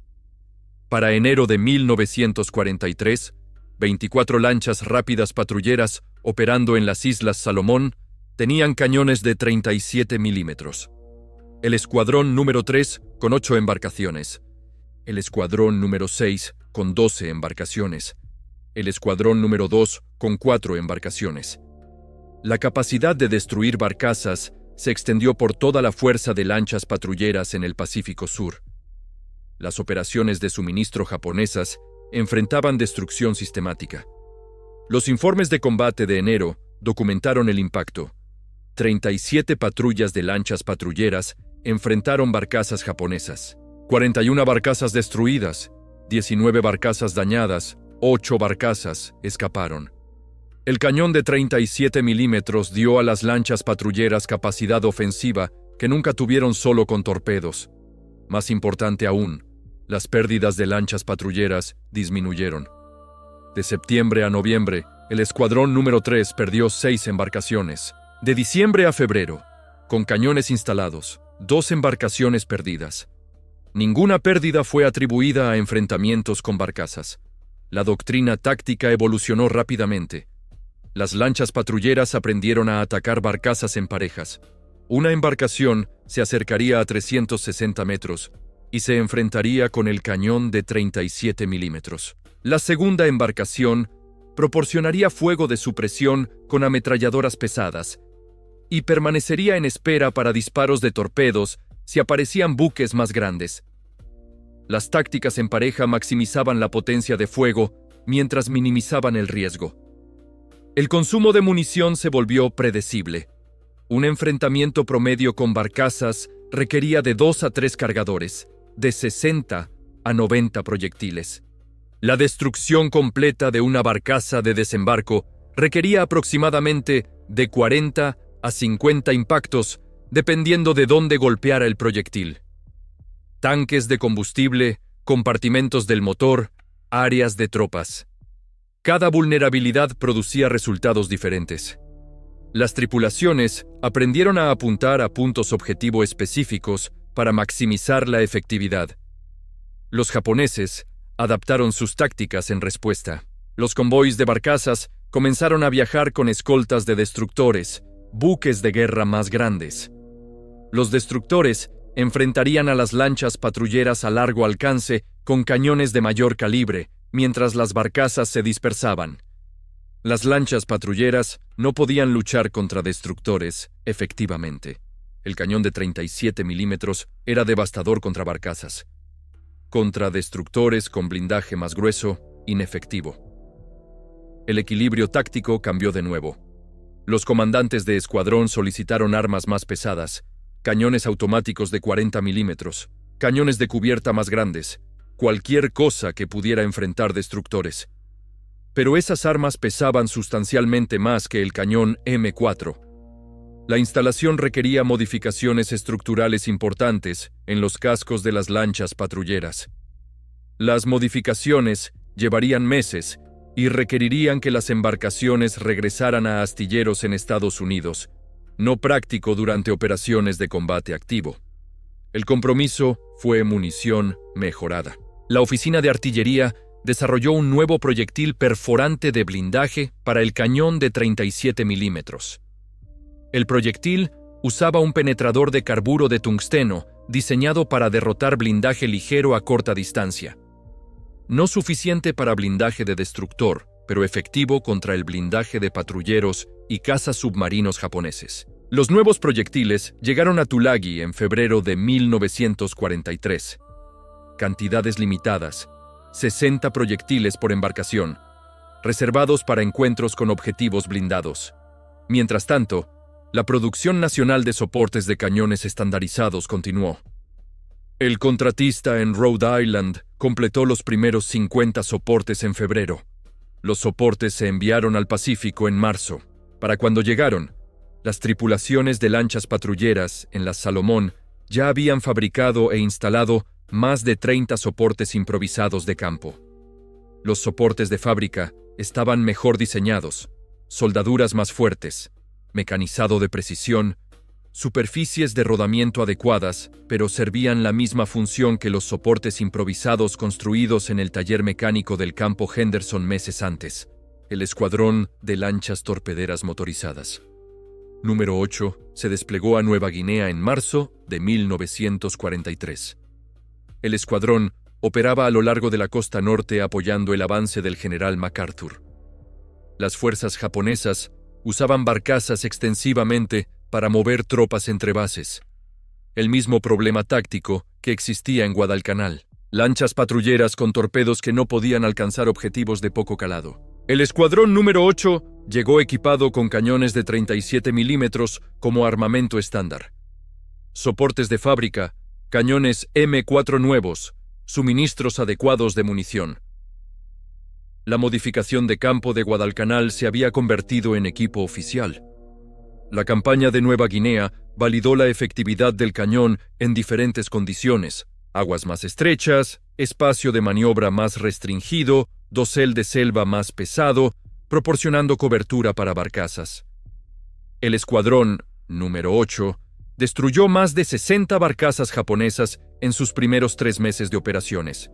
Para enero de 1943, 24 lanchas rápidas patrulleras operando en las Islas Salomón tenían cañones de 37 milímetros. El Escuadrón número 3 con 8 embarcaciones. El Escuadrón número 6 con 12 embarcaciones. El Escuadrón número 2 con 4 embarcaciones. La capacidad de destruir barcazas se extendió por toda la fuerza de lanchas patrulleras en el Pacífico Sur. Las operaciones de suministro japonesas enfrentaban destrucción sistemática. Los informes de combate de enero documentaron el impacto. 37 patrullas de lanchas patrulleras enfrentaron barcazas japonesas. 41 barcazas destruidas, 19 barcazas dañadas, 8 barcazas escaparon. El cañón de 37 milímetros dio a las lanchas patrulleras capacidad ofensiva que nunca tuvieron solo con torpedos. Más importante aún, las pérdidas de lanchas patrulleras disminuyeron. De septiembre a noviembre, el escuadrón número 3 perdió 6 embarcaciones. De diciembre a febrero, con cañones instalados, 2 embarcaciones perdidas. Ninguna pérdida fue atribuida a enfrentamientos con barcazas. La doctrina táctica evolucionó rápidamente. Las lanchas patrulleras aprendieron a atacar barcazas en parejas. Una embarcación se acercaría a 360 metros y se enfrentaría con el cañón de 37 milímetros. La segunda embarcación proporcionaría fuego de supresión con ametralladoras pesadas y permanecería en espera para disparos de torpedos si aparecían buques más grandes. Las tácticas en pareja maximizaban la potencia de fuego mientras minimizaban el riesgo. El consumo de munición se volvió predecible. Un enfrentamiento promedio con barcazas requería de 2 a 3 cargadores, de 60 a 90 proyectiles. La destrucción completa de una barcaza de desembarco requería aproximadamente de 40 a 50 impactos, dependiendo de dónde golpeara el proyectil. Tanques de combustible, compartimentos del motor, áreas de tropas. Cada vulnerabilidad producía resultados diferentes. Las tripulaciones aprendieron a apuntar a puntos objetivo específicos para maximizar la efectividad. Los japoneses adaptaron sus tácticas en respuesta. Los convoys de barcazas comenzaron a viajar con escoltas de destructores, buques de guerra más grandes. Los destructores enfrentarían a las lanchas patrulleras a largo alcance con cañones de mayor calibre, mientras las barcazas se dispersaban. Las lanchas patrulleras no podían luchar contra destructores efectivamente. El cañón de 37 milímetros era devastador contra barcazas. Contra destructores con blindaje más grueso, inefectivo. El equilibrio táctico cambió de nuevo. Los comandantes de escuadrón solicitaron armas más pesadas, cañones automáticos de 40 milímetros, cañones de cubierta más grandes, cualquier cosa que pudiera enfrentar destructores. Pero esas armas pesaban sustancialmente más que el cañón M4. La instalación requería modificaciones estructurales importantes en los cascos de las lanchas patrulleras. Las modificaciones llevarían meses y requerirían que las embarcaciones regresaran a astilleros en Estados Unidos, no práctico durante operaciones de combate activo. El compromiso fue munición mejorada. La oficina de artillería desarrolló un nuevo proyectil perforante de blindaje para el cañón de 37 milímetros. El proyectil usaba un penetrador de carburo de tungsteno diseñado para derrotar blindaje ligero a corta distancia. No suficiente para blindaje de destructor, pero efectivo contra el blindaje de patrulleros y cazas submarinos japoneses. Los nuevos proyectiles llegaron a Tulagi en febrero de 1943. Cantidades limitadas, 60 proyectiles por embarcación, reservados para encuentros con objetivos blindados. Mientras tanto, la producción nacional de soportes de cañones estandarizados continuó. El contratista en Rhode Island completó los primeros 50 soportes en febrero. Los soportes se enviaron al Pacífico en marzo. Para cuando llegaron, las tripulaciones de lanchas patrulleras en las Salomón ya habían fabricado e instalado más de 30 soportes improvisados de campo. Los soportes de fábrica estaban mejor diseñados, soldaduras más fuertes, mecanizado de precisión, superficies de rodamiento adecuadas, pero servían la misma función que los soportes improvisados construidos en el taller mecánico del campo Henderson meses antes, el escuadrón de lanchas torpederas motorizadas. Número 8 se desplegó a Nueva Guinea en marzo de 1943. El escuadrón operaba a lo largo de la costa norte apoyando el avance del general MacArthur. Las fuerzas japonesas usaban barcazas extensivamente para mover tropas entre bases. El mismo problema táctico que existía en Guadalcanal. Lanchas patrulleras con torpedos que no podían alcanzar objetivos de poco calado. El escuadrón número 8 llegó equipado con cañones de 37 milímetros como armamento estándar. soportes de fábrica, cañones M4 nuevos, suministros adecuados de munición. La modificación de campo de Guadalcanal se había convertido en equipo oficial. La campaña de Nueva Guinea validó la efectividad del cañón en diferentes condiciones: aguas más estrechas, espacio de maniobra más restringido, dosel de selva más pesado, proporcionando cobertura para barcazas. El escuadrón número 8 destruyó más de 60 barcazas japonesas en sus primeros 3 meses de operaciones.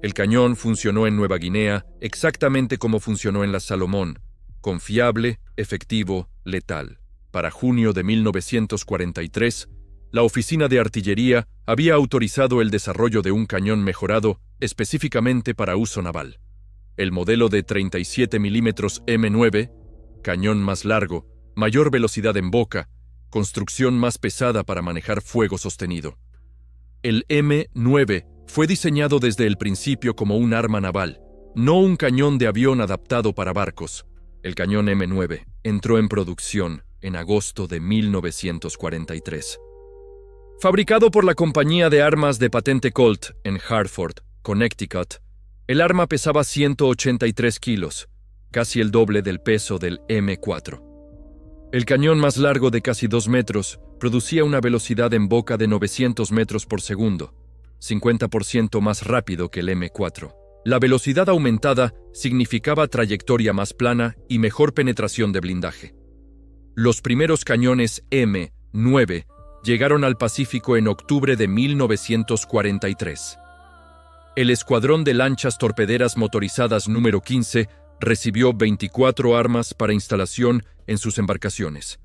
El cañón funcionó en Nueva Guinea exactamente como funcionó en las Salomón: confiable, efectivo, letal. Para junio de 1943, la Oficina de Artillería había autorizado el desarrollo de un cañón mejorado específicamente para uso naval. El modelo de 37 mm M9, cañón más largo, mayor velocidad en boca, construcción más pesada para manejar fuego sostenido. El M9 fue diseñado desde el principio como un arma naval, no un cañón de avión adaptado para barcos. El cañón M9 entró en producción en agosto de 1943. Fabricado por la compañía de armas de patente Colt en Hartford, Connecticut, el arma pesaba 183 kilos, casi el doble del peso del M4. El cañón más largo de casi 2 metros producía una velocidad en boca de 900 metros por segundo, 50% más rápido que el M4. La velocidad aumentada significaba trayectoria más plana y mejor penetración de blindaje. Los primeros cañones M9 llegaron al Pacífico en octubre de 1943. El Escuadrón de Lanchas Torpederas Motorizadas número 15 recibió 24 armas para instalación en sus embarcaciones.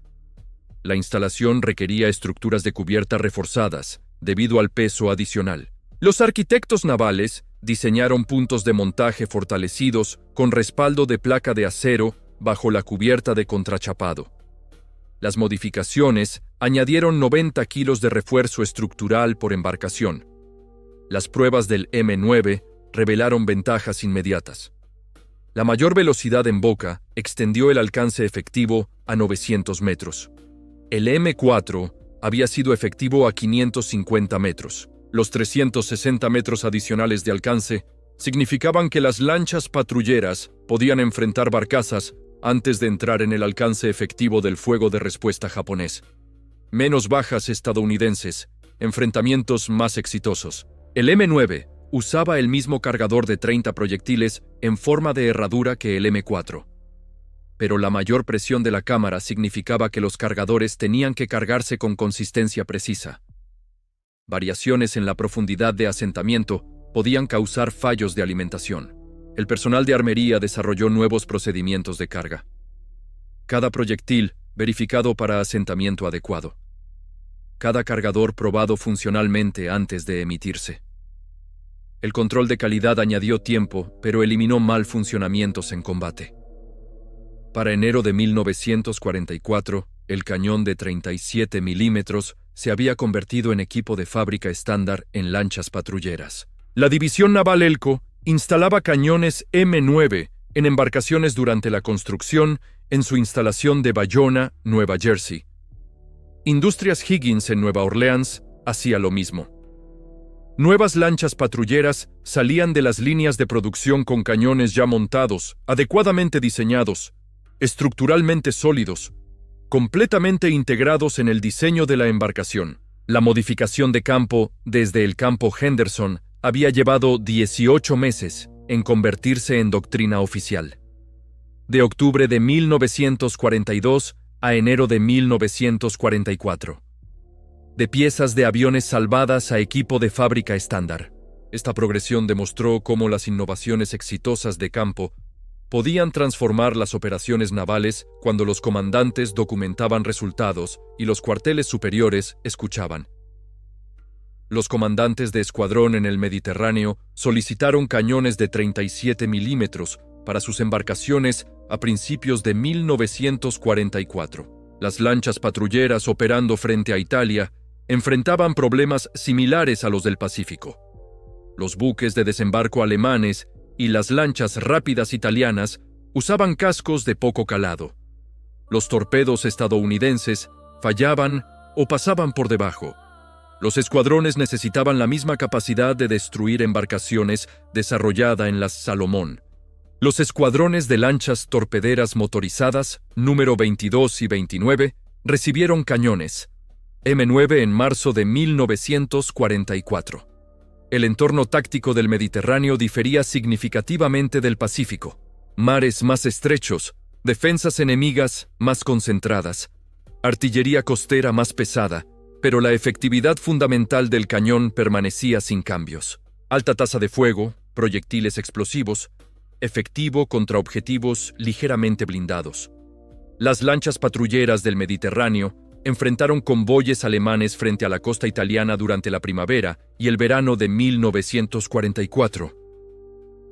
La instalación requería estructuras de cubierta reforzadas, debido al peso adicional. Los arquitectos navales diseñaron puntos de montaje fortalecidos con respaldo de placa de acero bajo la cubierta de contrachapado. Las modificaciones añadieron 90 kilos de refuerzo estructural por embarcación. Las pruebas del M9 revelaron ventajas inmediatas. La mayor velocidad en boca extendió el alcance efectivo a 900 metros. El M4 había sido efectivo a 550 metros. Los 360 metros adicionales de alcance significaban que las lanchas patrulleras podían enfrentar barcazas antes de entrar en el alcance efectivo del fuego de respuesta japonés. Menos bajas estadounidenses, enfrentamientos más exitosos. El M9 usaba el mismo cargador de 30 proyectiles en forma de herradura que el M4. Pero la mayor presión de la cámara significaba que los cargadores tenían que cargarse con consistencia precisa. Variaciones en la profundidad de asentamiento podían causar fallos de alimentación. El personal de armería desarrolló nuevos procedimientos de carga. Cada proyectil verificado para asentamiento adecuado. Cada cargador probado funcionalmente antes de emitirse. El control de calidad añadió tiempo, pero eliminó mal funcionamientos en combate. Para enero de 1944, el cañón de 37 milímetros se había convertido en equipo de fábrica estándar en lanchas patrulleras. La División Naval Elco instalaba cañones M9 en embarcaciones durante la construcción en su instalación de Bayona, Nueva Jersey. Industrias Higgins en Nueva Orleans hacía lo mismo. Nuevas lanchas patrulleras salían de las líneas de producción con cañones ya montados, adecuadamente diseñados, estructuralmente sólidos, completamente integrados en el diseño de la embarcación. La modificación de campo desde el campo Henderson había llevado 18 meses en convertirse en doctrina oficial. De octubre de 1942 a enero de 1944. De piezas de aviones salvadas a equipo de fábrica estándar. Esta progresión demostró cómo las innovaciones exitosas de campo podían transformar las operaciones navales cuando los comandantes documentaban resultados y los cuarteles superiores escuchaban. Los comandantes de escuadrón en el Mediterráneo solicitaron cañones de 37 milímetros para sus embarcaciones a principios de 1944. Las lanchas patrulleras operando frente a Italia enfrentaban problemas similares a los del Pacífico. Los buques de desembarco alemanes y las lanchas rápidas italianas usaban cascos de poco calado. Los torpedos estadounidenses fallaban o pasaban por debajo. Los escuadrones necesitaban la misma capacidad de destruir embarcaciones desarrollada en las Salomón. Los escuadrones de lanchas torpederas motorizadas, número 22 y 29, recibieron cañones M9 en marzo de 1944. El entorno táctico del Mediterráneo difería significativamente del Pacífico. Mares más estrechos, defensas enemigas más concentradas, artillería costera más pesada, pero la efectividad fundamental del cañón permanecía sin cambios. Alta tasa de fuego, proyectiles explosivos, efectivo contra objetivos ligeramente blindados. Las lanchas patrulleras del Mediterráneo enfrentaron convoyes alemanes frente a la costa italiana durante la primavera y el verano de 1944.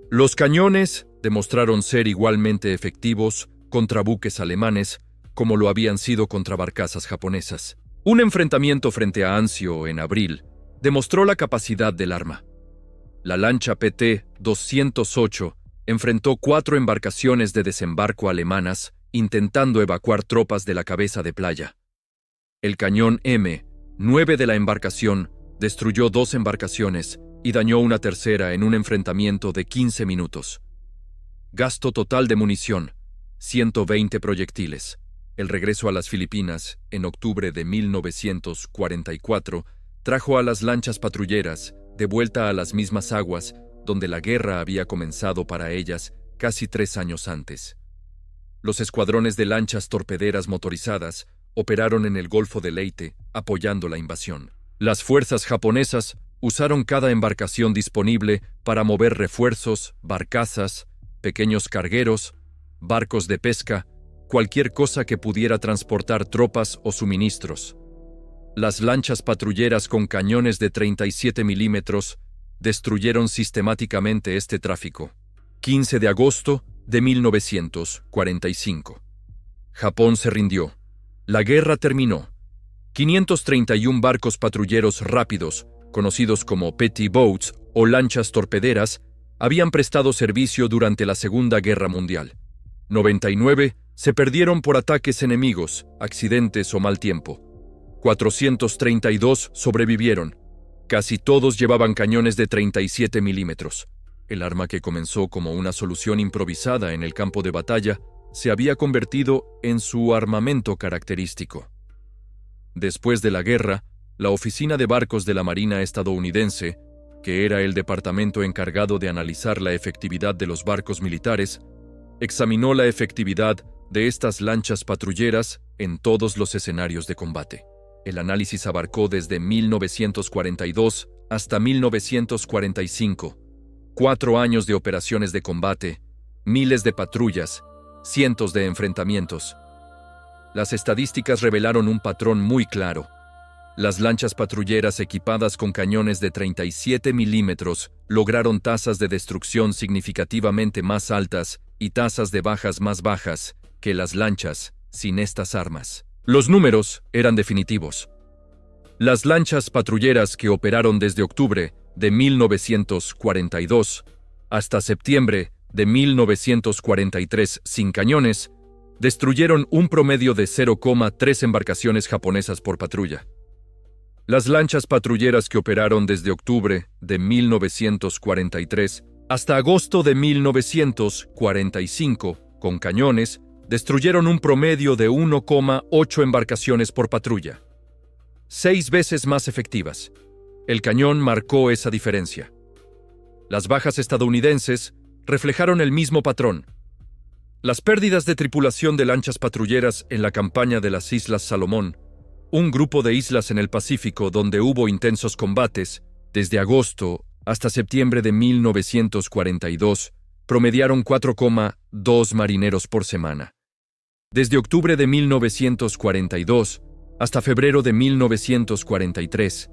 Los cañones demostraron ser igualmente efectivos contra buques alemanes como lo habían sido contra barcazas japonesas. Un enfrentamiento frente a Anzio en abril demostró la capacidad del arma. La lancha PT-208 enfrentó 4 embarcaciones de desembarco alemanas intentando evacuar tropas de la cabeza de playa. El cañón M9 de la embarcación destruyó 2 embarcaciones y dañó una tercera en un enfrentamiento de 15 minutos. Gasto total de munición, 120 proyectiles. El regreso a las Filipinas, en octubre de 1944, trajo a las lanchas patrulleras de vuelta a las mismas aguas donde la guerra había comenzado para ellas casi 3 años antes. Los escuadrones de lanchas torpederas motorizadas operaron en el Golfo de Leyte, apoyando la invasión. Las fuerzas japonesas usaron cada embarcación disponible para mover refuerzos, barcazas, pequeños cargueros, barcos de pesca, cualquier cosa que pudiera transportar tropas o suministros. Las lanchas patrulleras con cañones de 37 milímetros destruyeron sistemáticamente este tráfico. 15 de agosto de 1945. Japón se rindió. La guerra terminó. 531 barcos patrulleros rápidos, conocidos como petty boats o lanchas torpederas, habían prestado servicio durante la Segunda Guerra Mundial. 99 se perdieron por ataques enemigos, accidentes o mal tiempo. 432 sobrevivieron. Casi todos llevaban cañones de 37 milímetros. El arma que comenzó como una solución improvisada en el campo de batalla se había convertido en su armamento característico. Después de la guerra, la Oficina de Barcos de la Marina estadounidense, que era el departamento encargado de analizar la efectividad de los barcos militares, examinó la efectividad de estas lanchas patrulleras en todos los escenarios de combate. El análisis abarcó desde 1942 hasta 1945, 4 años de operaciones de combate, miles de patrullas, cientos de enfrentamientos. Las estadísticas revelaron un patrón muy claro. Las lanchas patrulleras equipadas con cañones de 37 milímetros lograron tasas de destrucción significativamente más altas y tasas de bajas más bajas que las lanchas sin estas armas. Los números eran definitivos. Las lanchas patrulleras que operaron desde octubre de 1942 hasta septiembre de 1943 sin cañones, destruyeron un promedio de 0,3 embarcaciones japonesas por patrulla. Las lanchas patrulleras que operaron desde octubre de 1943 hasta agosto de 1945 con cañones, destruyeron un promedio de 1,8 embarcaciones por patrulla. 6 veces más efectivas. El cañón marcó esa diferencia. Las bajas estadounidenses reflejaron el mismo patrón. Las pérdidas de tripulación de lanchas patrulleras en la campaña de las Islas Salomón, un grupo de islas en el Pacífico donde hubo intensos combates, desde agosto hasta septiembre de 1942, promediaron 4,2 marineros por semana. Desde octubre de 1942 hasta febrero de 1943,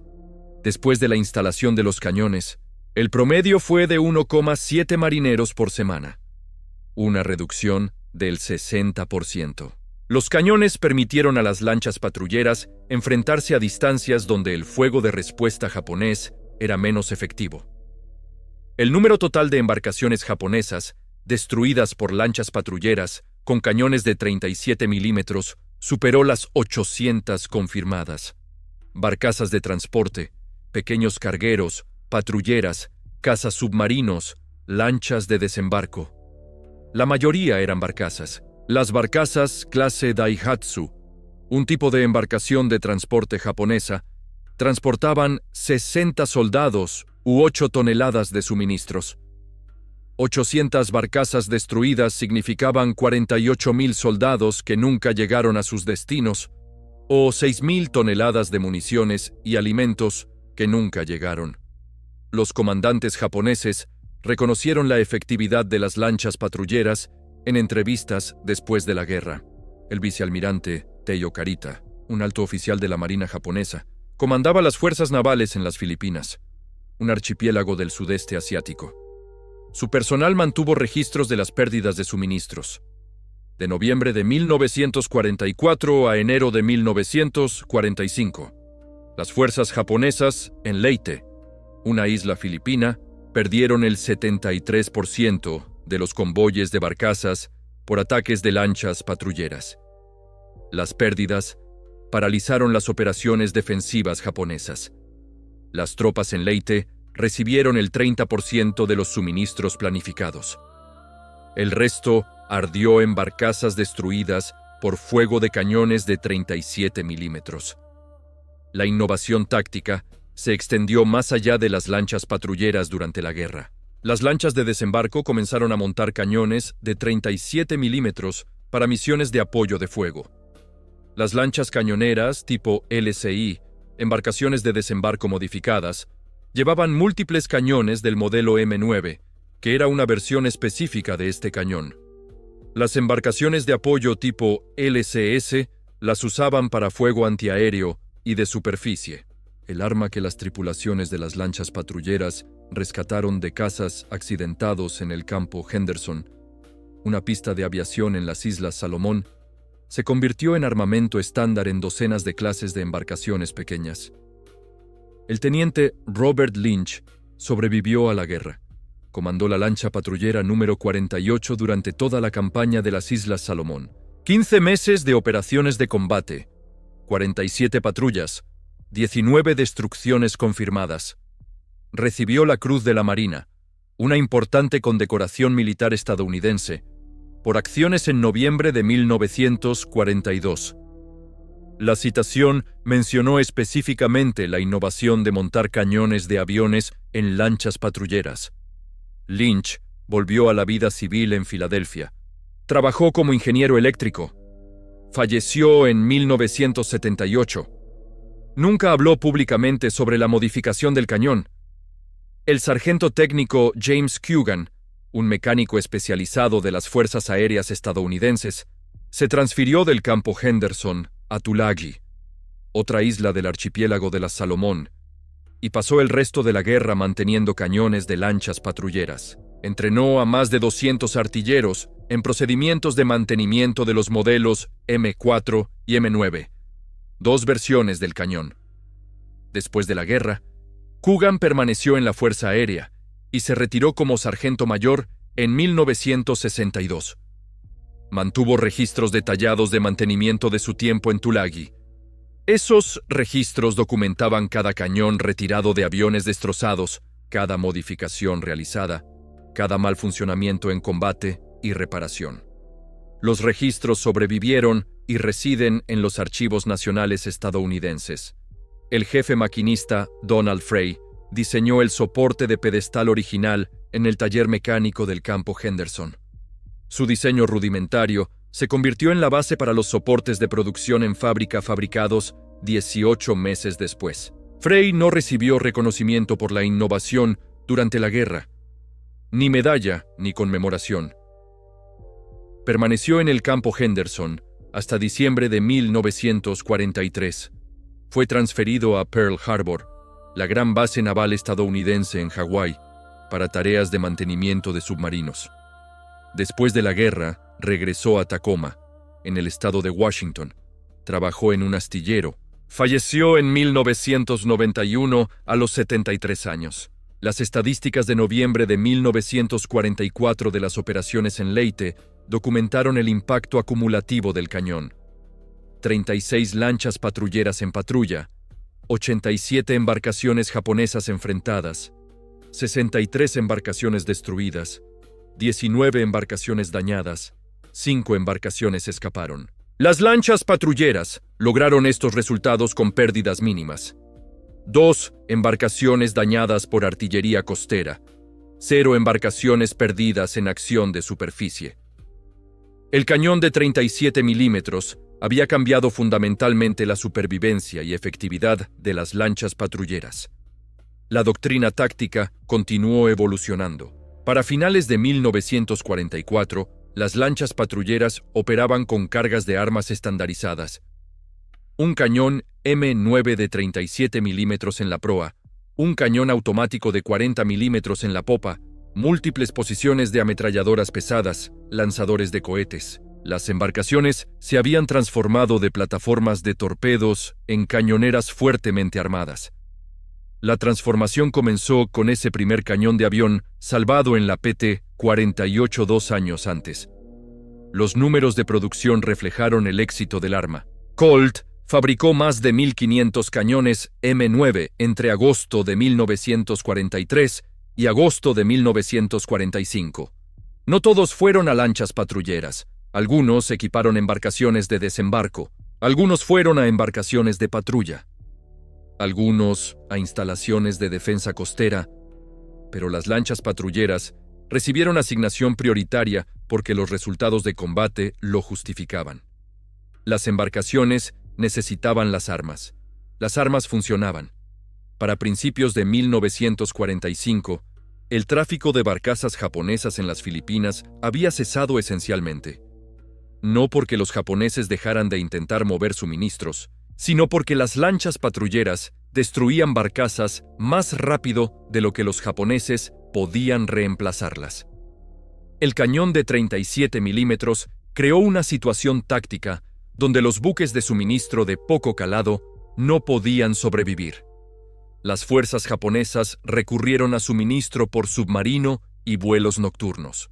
después de la instalación de los cañones, el promedio fue de 1,7 marineros por semana, una reducción del 60%. Los cañones permitieron a las lanchas patrulleras enfrentarse a distancias donde el fuego de respuesta japonés era menos efectivo. El número total de embarcaciones japonesas destruidas por lanchas patrulleras con cañones de 37 milímetros superó las 800 confirmadas. barcazas de transporte, pequeños cargueros, patrulleras, cazas submarinos, lanchas de desembarco. La mayoría eran barcazas. Las barcazas clase Daihatsu, un tipo de embarcación de transporte japonesa, transportaban 60 soldados u 8 toneladas de suministros. 800 barcazas destruidas significaban 48.000 soldados que nunca llegaron a sus destinos, o 6.000 toneladas de municiones y alimentos que nunca llegaron. Los comandantes japoneses reconocieron la efectividad de las lanchas patrulleras en entrevistas después de la guerra. El vicealmirante Teiyo Karita, un alto oficial de la Marina japonesa, comandaba las fuerzas navales en las Filipinas, un archipiélago del sudeste asiático. Su personal mantuvo registros de las pérdidas de suministros. De noviembre de 1944 a enero de 1945, las fuerzas japonesas en Leyte, una isla filipina, perdieron el 73% de los convoyes de barcazas por ataques de lanchas patrulleras. Las pérdidas paralizaron las operaciones defensivas japonesas. Las tropas en Leyte recibieron el 30% de los suministros planificados. El resto ardió en barcazas destruidas por fuego de cañones de 37 milímetros. La innovación táctica se extendió más allá de las lanchas patrulleras durante la guerra. Las lanchas de desembarco comenzaron a montar cañones de 37 milímetros para misiones de apoyo de fuego. Las lanchas cañoneras tipo LCI, embarcaciones de desembarco modificadas, llevaban múltiples cañones del modelo M9, que era una versión específica de este cañón. Las embarcaciones de apoyo tipo LCS las usaban para fuego antiaéreo y de superficie. El arma que las tripulaciones de las lanchas patrulleras rescataron de cazas accidentados en el campo Henderson, una pista de aviación en las Islas Salomón, se convirtió en armamento estándar en docenas de clases de embarcaciones pequeñas. El teniente Robert Lynch sobrevivió a la guerra. Comandó la lancha patrullera número 48 durante toda la campaña de las Islas Salomón. 15 meses de operaciones de combate, 47 patrullas, 19 destrucciones confirmadas. Recibió la Cruz de la Marina, una importante condecoración militar estadounidense, por acciones en noviembre de 1942. La citación mencionó específicamente la innovación de montar cañones de aviones en lanchas patrulleras. Lynch volvió a la vida civil en Filadelfia. Trabajó como ingeniero eléctrico. Falleció en 1978. Nunca habló públicamente sobre la modificación del cañón. El sargento técnico James Coogan, un mecánico especializado de las Fuerzas Aéreas estadounidenses, se transfirió del campo Henderson a Tulagi, otra isla del archipiélago de las Salomón, y pasó el resto de la guerra manteniendo cañones de lanchas patrulleras. Entrenó a más de 200 artilleros en procedimientos de mantenimiento de los modelos M4 y M9, dos versiones del cañón. Después de la guerra, Coogan permaneció en la Fuerza Aérea y se retiró como sargento mayor en 1962. Mantuvo registros detallados de mantenimiento de su tiempo en Tulagi. Esos registros documentaban cada cañón retirado de aviones destrozados, cada modificación realizada, cada mal funcionamiento en combate y reparación. Los registros sobrevivieron y residen en los archivos nacionales estadounidenses. El jefe maquinista, Donald Frey, diseñó el soporte de pedestal original en el taller mecánico del campo Henderson. Su diseño rudimentario se convirtió en la base para los soportes de producción en fábrica fabricados 18 meses después. Frey no recibió reconocimiento por la innovación durante la guerra, ni medalla ni conmemoración. Permaneció en el campo Henderson hasta diciembre de 1943. Fue transferido a Pearl Harbor, la gran base naval estadounidense en Hawái, para tareas de mantenimiento de submarinos. Después de la guerra, regresó a Tacoma, en el estado de Washington. Trabajó en un astillero. Falleció en 1991 a los 73 años. Las estadísticas de noviembre de 1944 de las operaciones en Leyte documentaron el impacto acumulativo del cañón. 36 lanchas patrulleras en patrulla, 87 embarcaciones japonesas enfrentadas, 63 embarcaciones destruidas, 19 embarcaciones dañadas, 5 embarcaciones escaparon. Las lanchas patrulleras lograron estos resultados con pérdidas mínimas. 2 embarcaciones dañadas por artillería costera, 0 embarcaciones perdidas en acción de superficie. El cañón de 37 milímetros había cambiado fundamentalmente la supervivencia y efectividad de las lanchas patrulleras. La doctrina táctica continuó evolucionando. Para finales de 1944, las lanchas patrulleras operaban con cargas de armas estandarizadas. Un cañón M9 de 37 milímetros en la proa, un cañón automático de 40 milímetros en la popa, múltiples posiciones de ametralladoras pesadas, lanzadores de cohetes. Las embarcaciones se habían transformado de plataformas de torpedos en cañoneras fuertemente armadas. La transformación comenzó con ese primer cañón de avión salvado en la PT-48 2 años antes. Los números de producción reflejaron el éxito del arma. Colt fabricó más de 1.500 cañones M9 entre agosto de 1943 y agosto de 1945. No todos fueron a lanchas patrulleras. Algunos equiparon embarcaciones de desembarco. Algunos fueron a embarcaciones de patrulla. Algunos a instalaciones de defensa costera, pero las lanchas patrulleras recibieron asignación prioritaria porque los resultados de combate lo justificaban. Las embarcaciones necesitaban las armas. Las armas funcionaban. Para principios de 1945, el tráfico de barcazas japonesas en las Filipinas había cesado esencialmente. No porque los japoneses dejaran de intentar mover suministros, sino porque las lanchas patrulleras destruían barcazas más rápido de lo que los japoneses podían reemplazarlas. El cañón de 37 milímetros creó una situación táctica donde los buques de suministro de poco calado no podían sobrevivir. Las fuerzas japonesas recurrieron a suministro por submarino y vuelos nocturnos.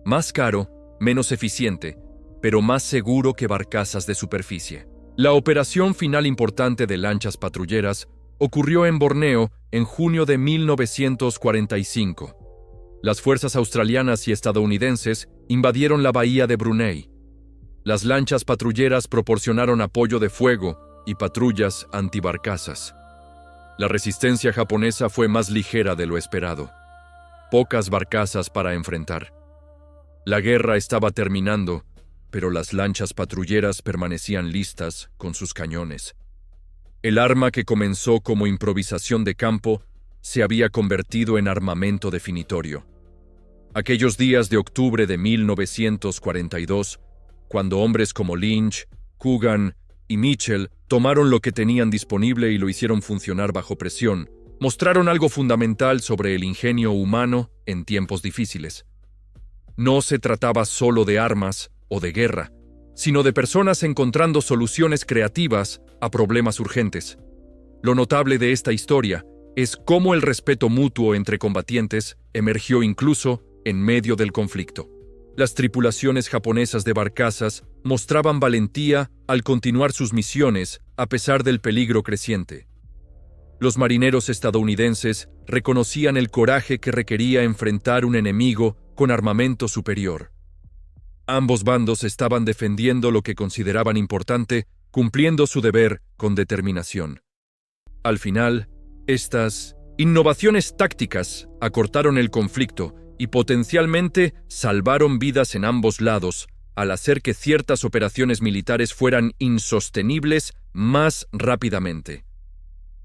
Más caro, menos eficiente, pero más seguro que barcazas de superficie. La operación final importante de lanchas patrulleras ocurrió en Borneo en junio de 1945. Las fuerzas australianas y estadounidenses invadieron la bahía de Brunei. Las lanchas patrulleras proporcionaron apoyo de fuego y patrullas antibarcazas. La resistencia japonesa fue más ligera de lo esperado. Pocas barcazas para enfrentar. La guerra estaba terminando, pero las lanchas patrulleras permanecían listas con sus cañones. El arma que comenzó como improvisación de campo se había convertido en armamento definitorio. Aquellos días de octubre de 1942, cuando hombres como Lynch, Coogan y Mitchell tomaron lo que tenían disponible y lo hicieron funcionar bajo presión, mostraron algo fundamental sobre el ingenio humano en tiempos difíciles. No se trataba solo de armas o de guerra, sino de personas encontrando soluciones creativas a problemas urgentes. Lo notable de esta historia es cómo el respeto mutuo entre combatientes emergió incluso en medio del conflicto. Las tripulaciones japonesas de barcazas mostraban valentía al continuar sus misiones a pesar del peligro creciente. Los marineros estadounidenses reconocían el coraje que requería enfrentar un enemigo con armamento superior. Ambos bandos estaban defendiendo lo que consideraban importante, cumpliendo su deber con determinación. Al final, estas innovaciones tácticas acortaron el conflicto y potencialmente salvaron vidas en ambos lados, al hacer que ciertas operaciones militares fueran insostenibles más rápidamente.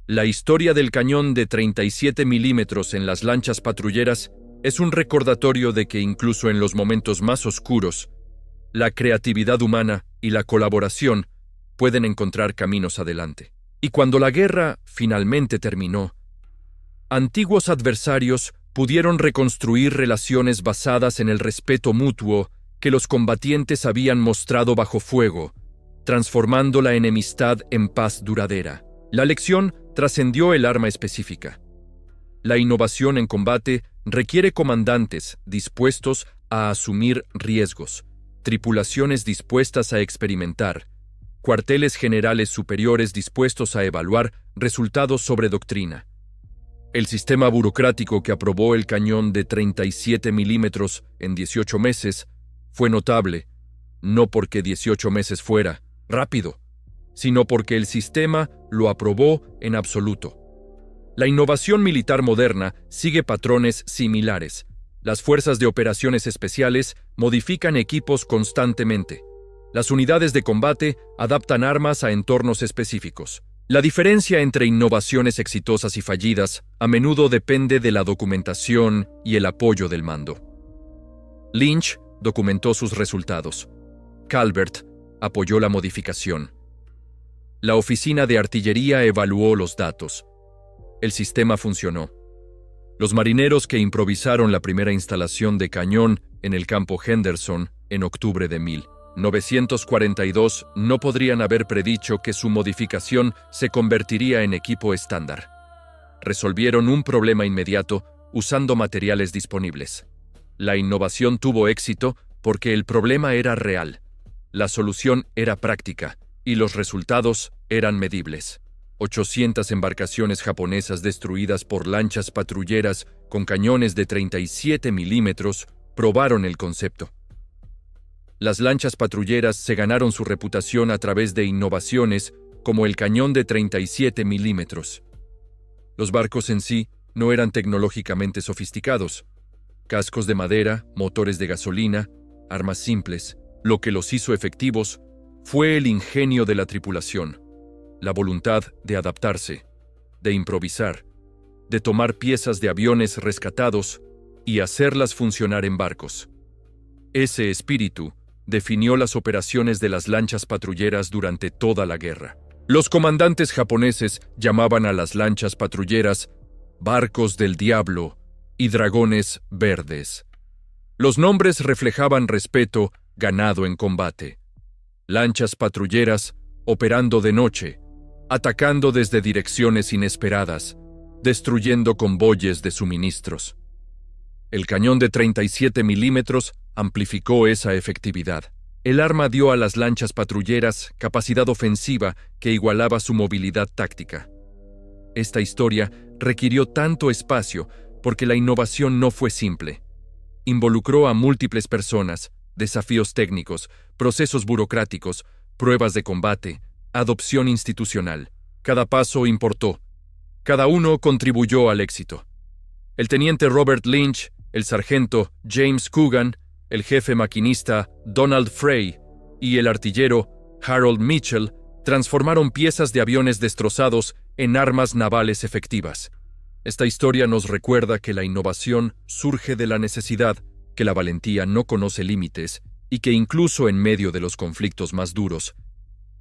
La historia del cañón de 37 milímetros en las lanchas patrulleras es un recordatorio de que incluso en los momentos más oscuros, la creatividad humana y la colaboración pueden encontrar caminos adelante. Y cuando la guerra finalmente terminó, antiguos adversarios pudieron reconstruir relaciones basadas en el respeto mutuo que los combatientes habían mostrado bajo fuego, transformando la enemistad en paz duradera. La lección trascendió el arma específica. La innovación en combate requiere comandantes dispuestos a asumir riesgos, tripulaciones dispuestas a experimentar cuarteles generales superiores dispuestos a evaluar resultados sobre doctrina. El sistema burocrático que aprobó el cañón de 37 milímetros en 18 meses fue notable, no porque 18 meses fuera rápido, sino porque el sistema lo aprobó en absoluto. La innovación militar moderna sigue patrones similares. Las fuerzas de operaciones especiales modifican equipos constantemente. Las unidades de combate adaptan armas a entornos específicos. La diferencia entre innovaciones exitosas y fallidas a menudo depende de la documentación y el apoyo del mando. Lynch documentó sus resultados. Calvert apoyó la modificación. La oficina de artillería evaluó los datos. El sistema funcionó. Los marineros que improvisaron la primera instalación de cañón en el campo Henderson en octubre de 1942 no podrían haber predicho que su modificación se convertiría en equipo estándar. Resolvieron un problema inmediato usando materiales disponibles. La innovación tuvo éxito porque el problema era real, la solución era práctica y los resultados eran medibles. 800 embarcaciones japonesas destruidas por lanchas patrulleras con cañones de 37 milímetros probaron el concepto. Las lanchas patrulleras se ganaron su reputación a través de innovaciones como el cañón de 37 milímetros. Los barcos en sí no eran tecnológicamente sofisticados. Cascos de madera, motores de gasolina, armas simples. Lo que los hizo efectivos fue el ingenio de la tripulación, la voluntad de adaptarse, de improvisar, de tomar piezas de aviones rescatados y hacerlas funcionar en barcos. Ese espíritu definió las operaciones de las lanchas patrulleras durante toda la guerra. Los comandantes japoneses llamaban a las lanchas patrulleras barcos del diablo y dragones verdes. Los nombres reflejaban respeto ganado en combate. Lanchas patrulleras operando de noche, atacando desde direcciones inesperadas, destruyendo convoyes de suministros. El cañón de 37 milímetros amplificó esa efectividad. El arma dio a las lanchas patrulleras capacidad ofensiva que igualaba su movilidad táctica. Esta historia requirió tanto espacio porque la innovación no fue simple. Involucró a múltiples personas, desafíos técnicos, procesos burocráticos, pruebas de combate, adopción institucional. Cada paso importó. Cada uno contribuyó al éxito. El teniente Robert Lynch, el sargento James Coogan, el jefe maquinista Donald Frey y el artillero Harold Mitchell transformaron piezas de aviones destrozados en armas navales efectivas. Esta historia nos recuerda que la innovación surge de la necesidad, que la valentía no conoce límites y que incluso en medio de los conflictos más duros,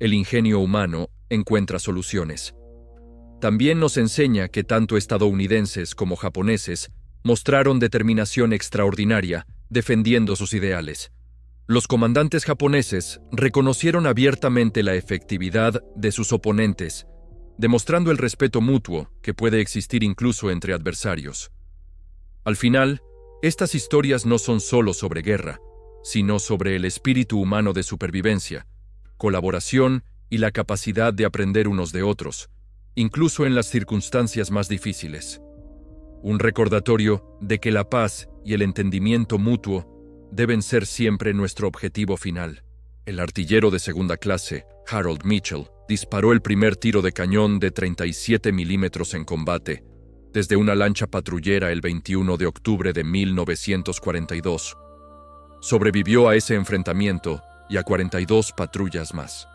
el ingenio humano encuentra soluciones. También nos enseña que tanto estadounidenses como japoneses mostraron determinación extraordinaria defendiendo sus ideales. Los comandantes japoneses reconocieron abiertamente la efectividad de sus oponentes, demostrando el respeto mutuo que puede existir incluso entre adversarios. Al final, estas historias no son solo sobre guerra, sino sobre el espíritu humano de supervivencia, colaboración y la capacidad de aprender unos de otros, incluso en las circunstancias más difíciles. Un recordatorio de que la paz y el entendimiento mutuo deben ser siempre nuestro objetivo final. El artillero de segunda clase, Harold Mitchell, disparó el primer tiro de cañón de 37 milímetros en combate desde una lancha patrullera el 21 de octubre de 1942. Sobrevivió a ese enfrentamiento y a 42 patrullas más.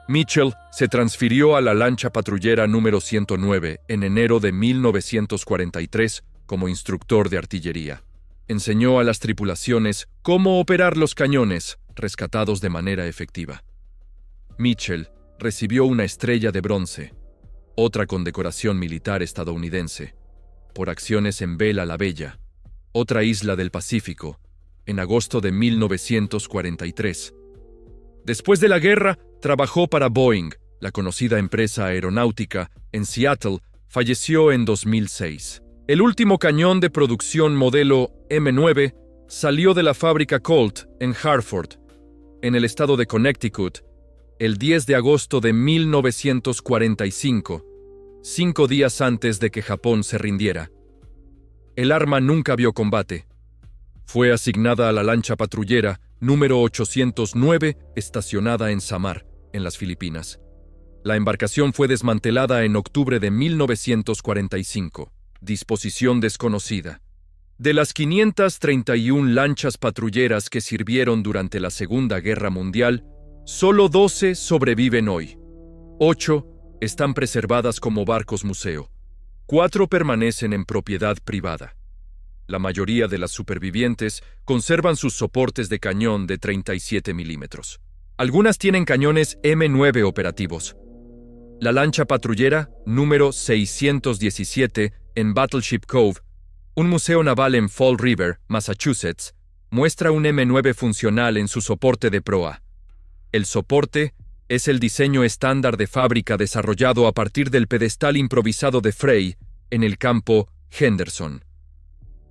Mitchell se transfirió a la lancha patrullera número 109 en enero de 1943 como instructor de artillería. Enseñó a las tripulaciones cómo operar los cañones, rescatados de manera efectiva. Mitchell recibió una estrella de bronce, otra condecoración militar estadounidense, por acciones en Bella la Bella, otra isla del Pacífico, en agosto de 1943. Después de la guerra, trabajó para Boeing, la conocida empresa aeronáutica, en Seattle. Falleció en 2006. El último cañón de producción modelo M9 salió de la fábrica Colt en Hartford, en el estado de Connecticut, el 10 de agosto de 1945, 5 días antes de que Japón se rindiera. El arma nunca vio combate. Fue asignada a la lancha patrullera número 809, estacionada en Samar, en las Filipinas. La embarcación fue desmantelada en octubre de 1945. Disposición desconocida. De las 531 lanchas patrulleras que sirvieron durante la Segunda Guerra Mundial, solo 12 sobreviven hoy. 8 están preservadas como barcos museo. 4 permanecen en propiedad privada. La mayoría de las supervivientes conservan sus soportes de cañón de 37 milímetros. Algunas tienen cañones M9 operativos. La lancha patrullera número 617 en Battleship Cove, un museo naval en Fall River, Massachusetts, muestra un M9 funcional en su soporte de proa. El soporte es el diseño estándar de fábrica desarrollado a partir del pedestal improvisado de Frey en el campo Henderson.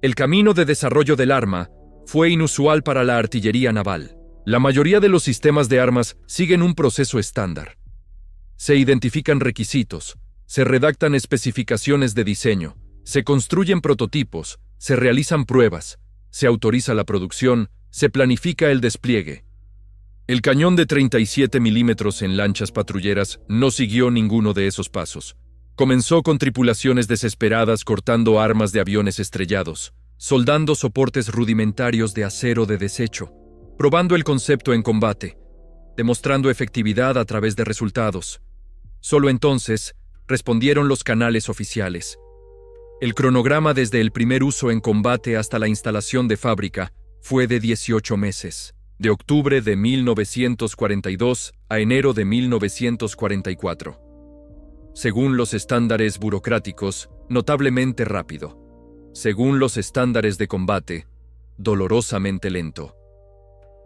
El camino de desarrollo del arma fue inusual para la artillería naval. La mayoría de los sistemas de armas siguen un proceso estándar. Se identifican requisitos, se redactan especificaciones de diseño, se construyen prototipos, se realizan pruebas, se autoriza la producción, se planifica el despliegue. El cañón de 37 milímetros en lanchas patrulleras no siguió ninguno de esos pasos. Comenzó con tripulaciones desesperadas cortando armas de aviones estrellados, soldando soportes rudimentarios de acero de desecho, probando el concepto en combate, demostrando efectividad a través de resultados. Solo entonces respondieron los canales oficiales. El cronograma desde el primer uso en combate hasta la instalación de fábrica fue de 18 meses, de octubre de 1942 a enero de 1944. Según los estándares burocráticos, notablemente rápido. Según los estándares de combate, dolorosamente lento.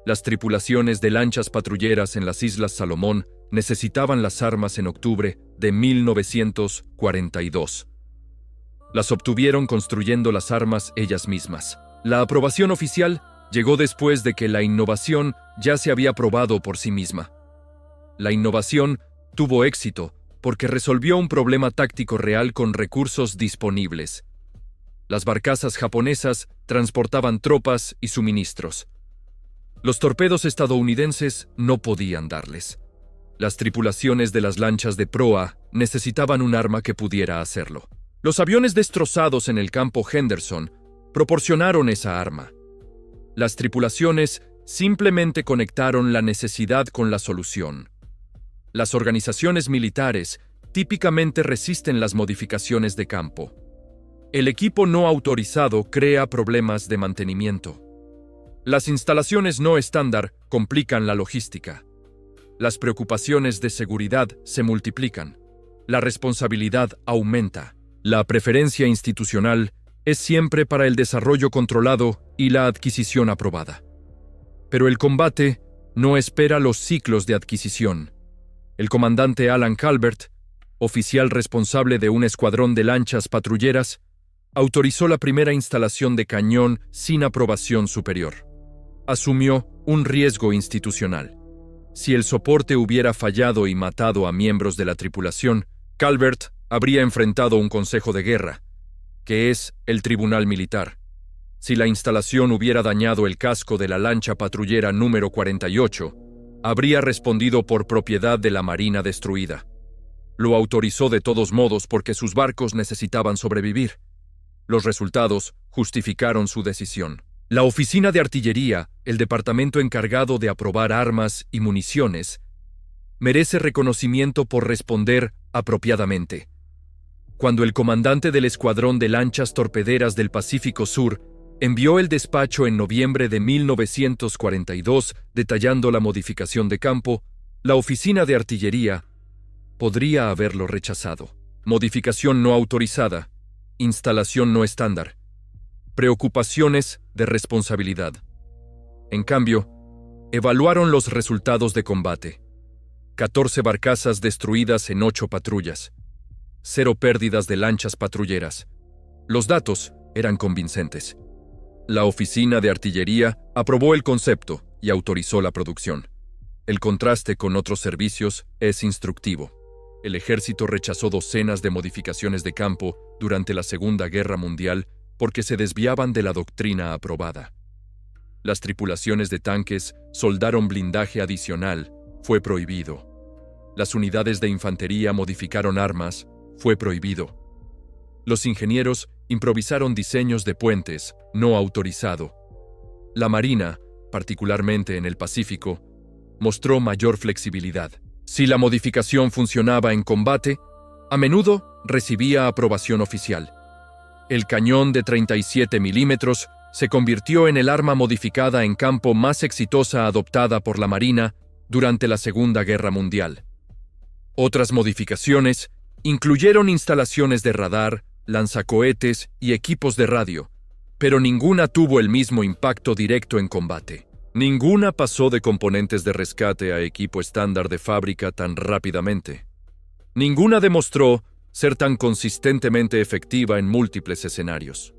Las tripulaciones de lanchas patrulleras en las Islas Salomón necesitaban las armas en octubre de 1942. Las obtuvieron construyendo las armas ellas mismas. La aprobación oficial llegó después de que la innovación ya se había probado por sí misma. La innovación tuvo éxito porque resolvió un problema táctico real con recursos disponibles. Las barcazas japonesas transportaban tropas y suministros. Los torpedos estadounidenses no podían darles. Las tripulaciones de las lanchas de proa necesitaban un arma que pudiera hacerlo. Los aviones destrozados en el campo Henderson proporcionaron esa arma. Las tripulaciones simplemente conectaron la necesidad con la solución. Las organizaciones militares típicamente resisten las modificaciones de campo. El equipo no autorizado crea problemas de mantenimiento. Las instalaciones no estándar complican la logística. Las preocupaciones de seguridad se multiplican. La responsabilidad aumenta. La preferencia institucional es siempre para el desarrollo controlado y la adquisición aprobada. Pero el combate no espera los ciclos de adquisición. El comandante Alan Calvert, oficial responsable de un escuadrón de lanchas patrulleras, autorizó la primera instalación de cañón sin aprobación superior. Asumió un riesgo institucional. Si el soporte hubiera fallado y matado a miembros de la tripulación, Calvert habría enfrentado un consejo de guerra, que es el tribunal militar. Si la instalación hubiera dañado el casco de la lancha patrullera número 48, habría respondido por propiedad de la Marina destruida. Lo autorizó de todos modos porque sus barcos necesitaban sobrevivir. Los resultados justificaron su decisión. La Oficina de Artillería, el departamento encargado de aprobar armas y municiones, merece reconocimiento por responder apropiadamente. Cuando el comandante del Escuadrón de Lanchas Torpederas del Pacífico Sur envió el despacho en noviembre de 1942 detallando la modificación de campo, la Oficina de Artillería podría haberlo rechazado. Modificación no autorizada, instalación no estándar, preocupaciones de responsabilidad. En cambio, evaluaron los resultados de combate. 14 barcazas destruidas en 8 patrullas. 0 pérdidas de lanchas patrulleras. Los datos eran convincentes. La Oficina de Artillería aprobó el concepto y autorizó la producción. El contraste con otros servicios es instructivo. El ejército rechazó docenas de modificaciones de campo durante la Segunda Guerra Mundial porque se desviaban de la doctrina aprobada. Las tripulaciones de tanques soldaron blindaje adicional, fue prohibido. Las unidades de infantería modificaron armas, fue prohibido. Los ingenieros improvisaron diseños de puentes, no autorizado. La Marina, particularmente en el Pacífico, mostró mayor flexibilidad. Si la modificación funcionaba en combate, a menudo recibía aprobación oficial. El cañón de 37 milímetros se convirtió en el arma modificada en campo más exitosa adoptada por la Marina durante la Segunda Guerra Mundial. Otras modificaciones incluyeron instalaciones de radar, lanzacohetes y equipos de radio, pero ninguna tuvo el mismo impacto directo en combate. Ninguna pasó de componentes de rescate a equipo estándar de fábrica tan rápidamente. Ninguna demostró ser tan consistentemente efectiva en múltiples escenarios.